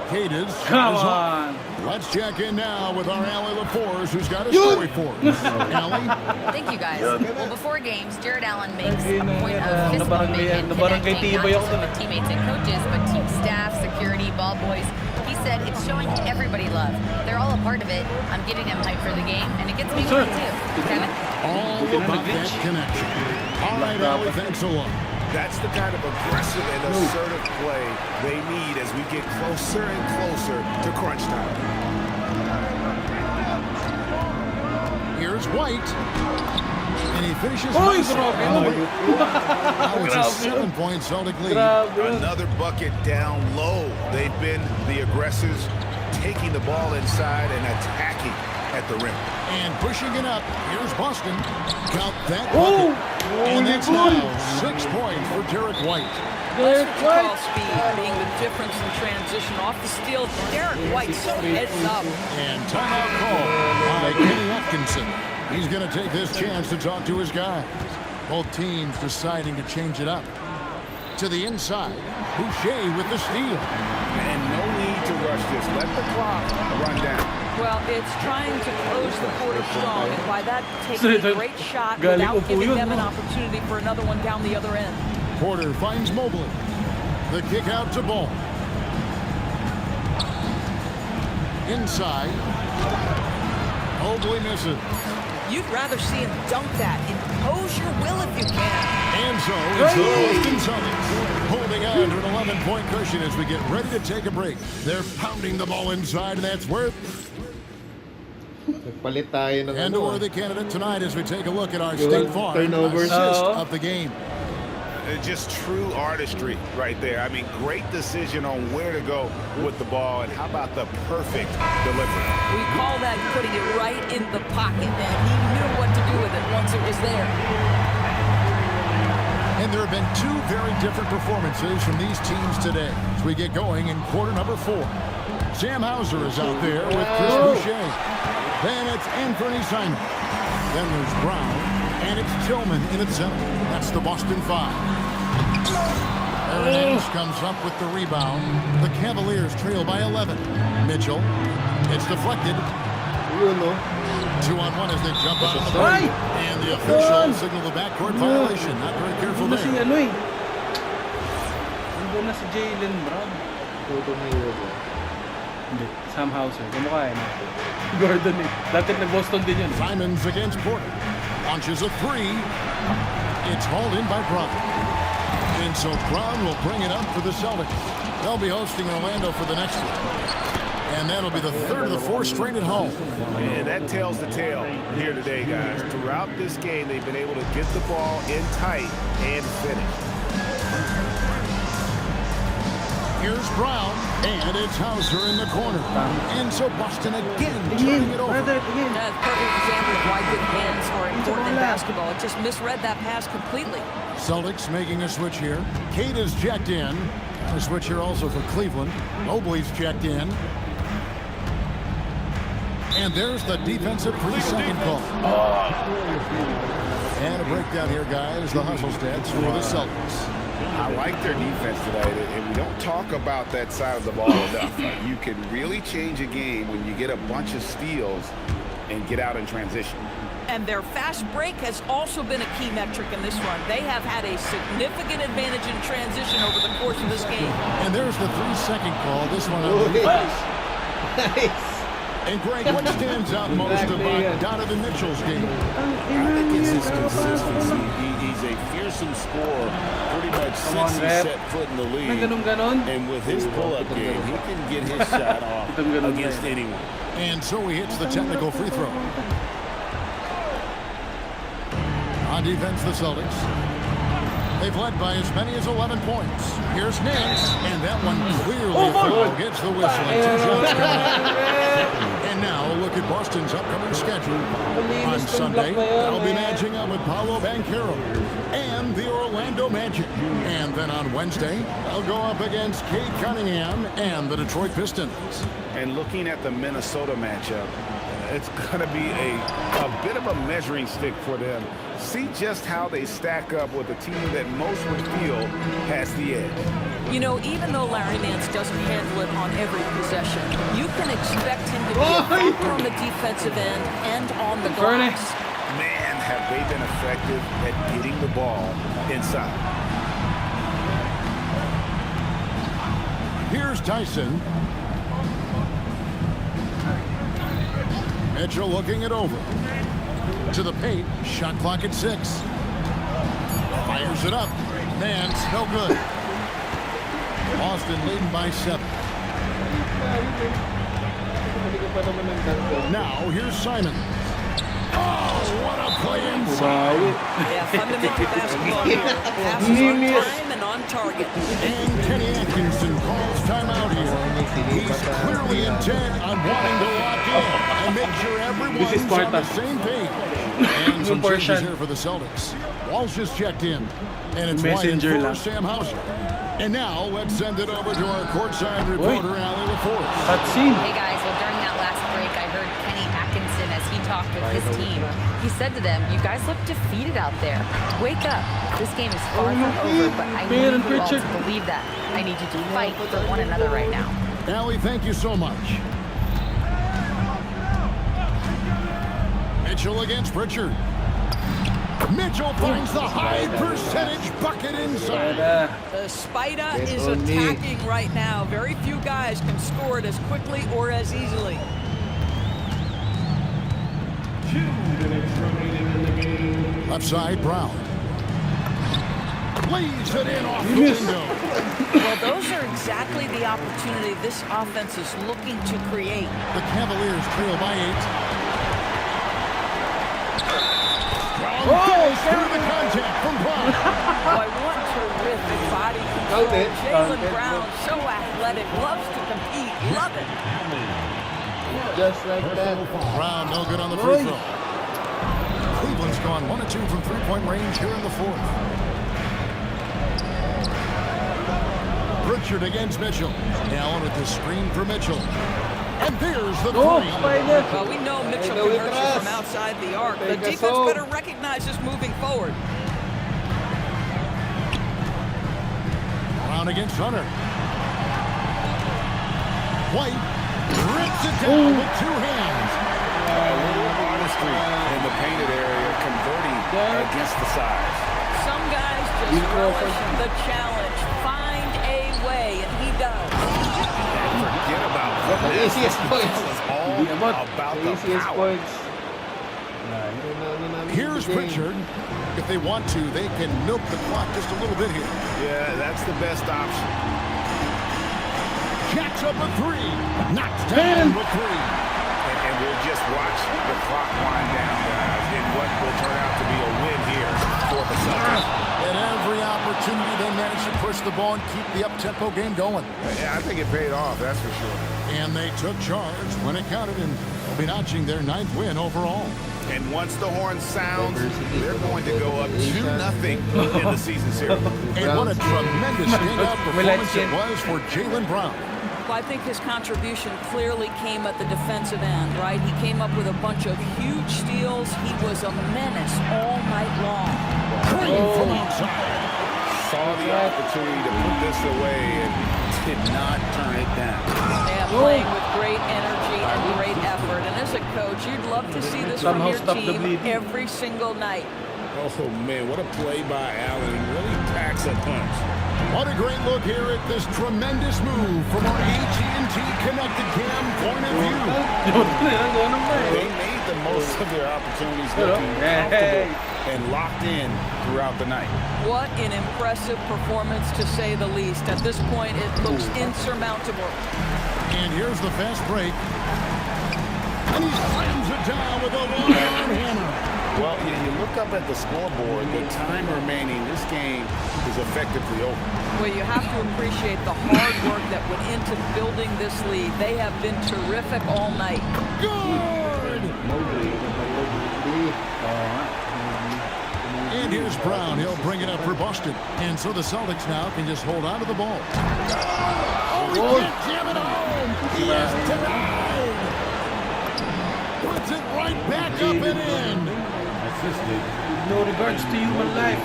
Cade is Come is on. Let's check in now with our Allie LaForce, who's got a story for us. Allie? Thank you, guys. Well, before games, Jared Allen makes a point of fist bumping and connecting not just with teammates and coaches, but team staff, security, ball boys. He said it's showing everybody love. They're all a part of it. I'm getting them hyped for the game, and it gets me hyped too. Kevin? All about that connection. All right, Allie, thanks a lot. That's the kind of aggressive and assertive play they need as we get closer and closer to crunch time. Here's White. And he finishes Oh, nicely. Now it's a Grabe. 7-point Celtic lead. Another bucket down low. They've been the aggressors, taking the ball inside and attacking at the rim. And pushing it up. Here's Boston. Count that bucket. And that's now 6 points for Derek White. Derek White speed being the difference in transition off the steal. Derek White so heads up. And timeout call by Kenny Atkinson. He's going to take this chance to talk to his guys. Both teams deciding to change it up. To the inside, Boucher with the steal. And no need to rush this. Let the clock run down. Well, it's trying to close the quarter strong, and by that, taking a great shot without giving them an opportunity for another one down the other end. Porter finds Mobley. The kick out to Ball. Inside. Mobley misses. You'd rather see him dunk that. Impose your will if you can. And so it's the Boston Celtics holding on to an 11-point cushion as we get ready to take a break. They're pounding the ball inside, and that's where... Palit tayo ng And ano. we're the candidate tonight as we take a look at our State Farm turnovers. assist of the game. Just true artistry right there. I mean, great decision on where to go with the ball, and how about the perfect delivery? We call that putting it right in the pocket, and he knew what to do with it once it was there. And there have been 2 very different performances from these teams today as we get going in quarter number 4. Sam Hauser is out there with Chris Boucher. Then it's Anthony Simon. Then there's Brown. And it's Tillman in at center. That's the Boston 5. Aaron Ennis comes up with the rebound. The Cavaliers trail by 11. Mitchell. It's deflected. 2-on-1 as they jump out of the break. And the official signaled the backcourt violation. Not very careful Ano si there. ano eh? Nandun na si Jaylen Brown. Hindi, Sam Hauser. Kamukha eh. Gordon eh. Dati nag-Boston din yun. Simons against Porter. Launches a 3. It's hauled in by Brown. And so Brown will bring it up for the Celtics. They'll be hosting Orlando for the next one. And that'll be the 3rd of the 4 straight at home. And that tells the tale here today, guys. Throughout this game, they've been able to get the ball in tight and finish. Here's Brown, and it's Hauser in the corner. And so Boston again turning it over. That's a perfect example of why good hands are important in basketball. It just misread that pass completely. Celtics making a switch here. Cade is checked in. A switch here also for Cleveland. Mobley's checked in. And there's the defensive 3-second call. And a breakdown here, guys. The hustle stats for the Celtics. I like their defense tonight, and we don't talk about that side of the ball enough. You can really change a game when you get a bunch of steals and get out in transition. And their fast break has also been a key metric in this run. They have had a significant advantage in transition over the course of this game. And there's the 3-second call. This one on the defense. Nice. And Greg, what stands out most about Donovan Mitchell's game? I think it's his consistency. He's a fearsome scorer pretty much since he set foot in the league. And with his pull-up game, he can get his shot off against anyone. And so he hits the technical free throw. On defense, the Celtics. They've led by as many as 11 points. Here's Nance, and that one clearly gets the whistle. And 2 shots coming in. And now look at Boston's upcoming schedule. On Sunday, they'll be matching up with Paolo Banchero and the Orlando Magic. And then on Wednesday, they'll go up against Cade Cunningham and the Detroit Pistons. And looking at the Minnesota matchup, it's going to be a bit of a measuring stick for them. See just how they stack up with a team that most would feel has the edge. You know, even though Larry Nance doesn't handle it on every possession, you can expect him to be a factor on the defensive end and on the glass. Man, have they been effective at getting the ball inside. Here's Tyson. Mitchell looking it over. To the paint. Shot clock at 6. Fires it up. Nance, no good. Boston leading by 7. Now, here's Simon. Oh, what a play inside. Yeah, fundamental basketball here. Passes on time and on target. And Kenny Atkinson calls timeout here. He's clearly intent on wanting to lock in and make sure everyone's on the same page. And some changes here for the Celtics. Walsh is checked in. And it's Messenger White for Sam Hauser. And now, let's send it over to our courtside reporter, Allie LaForce. Hey guys, well during that last break, I heard Kenny Atkinson as he talked with his team. He said to them, "You guys look defeated out there. Wake up. This game is far from over, but I need you all to believe that. I need you to fight for one another right now." Allie, thank you so much. Mitchell against Pritchard. Mitchell finds the high percentage bucket inside. The Spider is attacking right now. Very few guys can score it as quickly or as easily. 2 minutes remaining in the game. Left side, Brown. Lays it in off the window. Well, those are exactly the opportunity this offense is looking to create. The Cavaliers trail by 8. Through the contact from Brown. Boy, what terrific body control. Jaylen Brown, so athletic, loves to compete, love it. Just like that. Brown, no good on the free throw. Cleveland's gone 1 of 2 from three-point range here in the 4th. Pritchard against Mitchell. Allen with the screen for Mitchell. And there's the three. Well, we know Mitchell can hurt you from outside the arc. The defense better recognize this moving forward. Brown against Hunter. White rips it down with 2 hands. A little artistry in the painted area, converting against the size. Some guys just relish the challenge. Find a way, and he does. Forget about the easiest points. All about the easiest points. Here's Pritchard. If they want to, they can milk the clock just a little bit here. Yeah, that's the best option. Jacks up a 3. Knocks down with 3. And we'll just watch the clock wind down, guys, in what will turn out to be a win here for the Celtics. At every opportunity, they managed to push the ball and keep the up-tempo game going. Yeah, I think it paid off, that's for sure. And they took charge when it counted, and they'll be notching their 9th win overall. And once the horn sounds, they're going to go up 2-0 in the season series. And what a tremendous standout performance it was for Jaylen Brown. Well, I think his contribution clearly came at the defensive end, right? He came up with a bunch of huge steals. He was a menace all night long. From outside. Saw the opportunity to put this away and did not turn it down. Yeah, playing with great energy and great effort. And as a coach, you'd love to see this from your team every single night. Oh, man, what a play by Allen. Really packs a punch. What a great look here at this tremendous move from our AT&T Connected Cam point of view. They made the most of their opportunities, looking comfortable and locked in throughout the night. What an impressive performance, to say the least. At this point, it looks insurmountable. And here's the fast break. And he slams it down with a one-arm hammer. Well, you look up at the scoreboard, the time remaining, this game is effectively over. Well, you have to appreciate the hard work that went into building this lead. They have been terrific all night. Good! And here's Brown. He'll bring it up for Boston. And so the Celtics now can just hold on to the ball. Oh, he can't jam it home! He is denied! Puts right back up and in. Assisted. No regards to human life.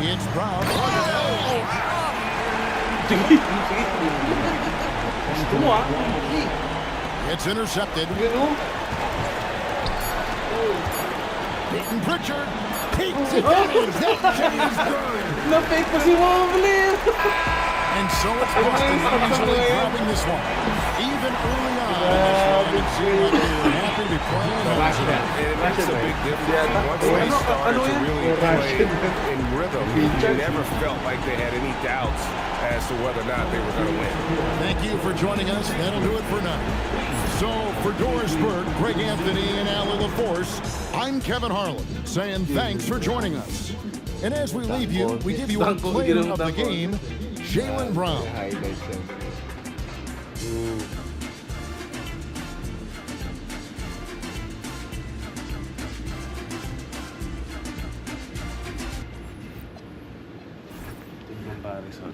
It's Brown. It's intercepted. Peyton Pritchard takes it down. That James Byrne. Na-fake pa si Mobley. And so it's Boston easily grabbing this one. Even early on in this one, it seemed like they were happy to be playing. It makes a big difference. Once they started to really play in rhythm, you never felt like they had any doubts as to whether or not they were going to win. Thank you for joining us. That'll do it for now. So for Doris Burke, Greg Anthony, and Allie LaForce, I'm Kevin Harlan saying thanks for joining us. And as we leave you, we give you our player of the game, Jaylen Brown. Comparison.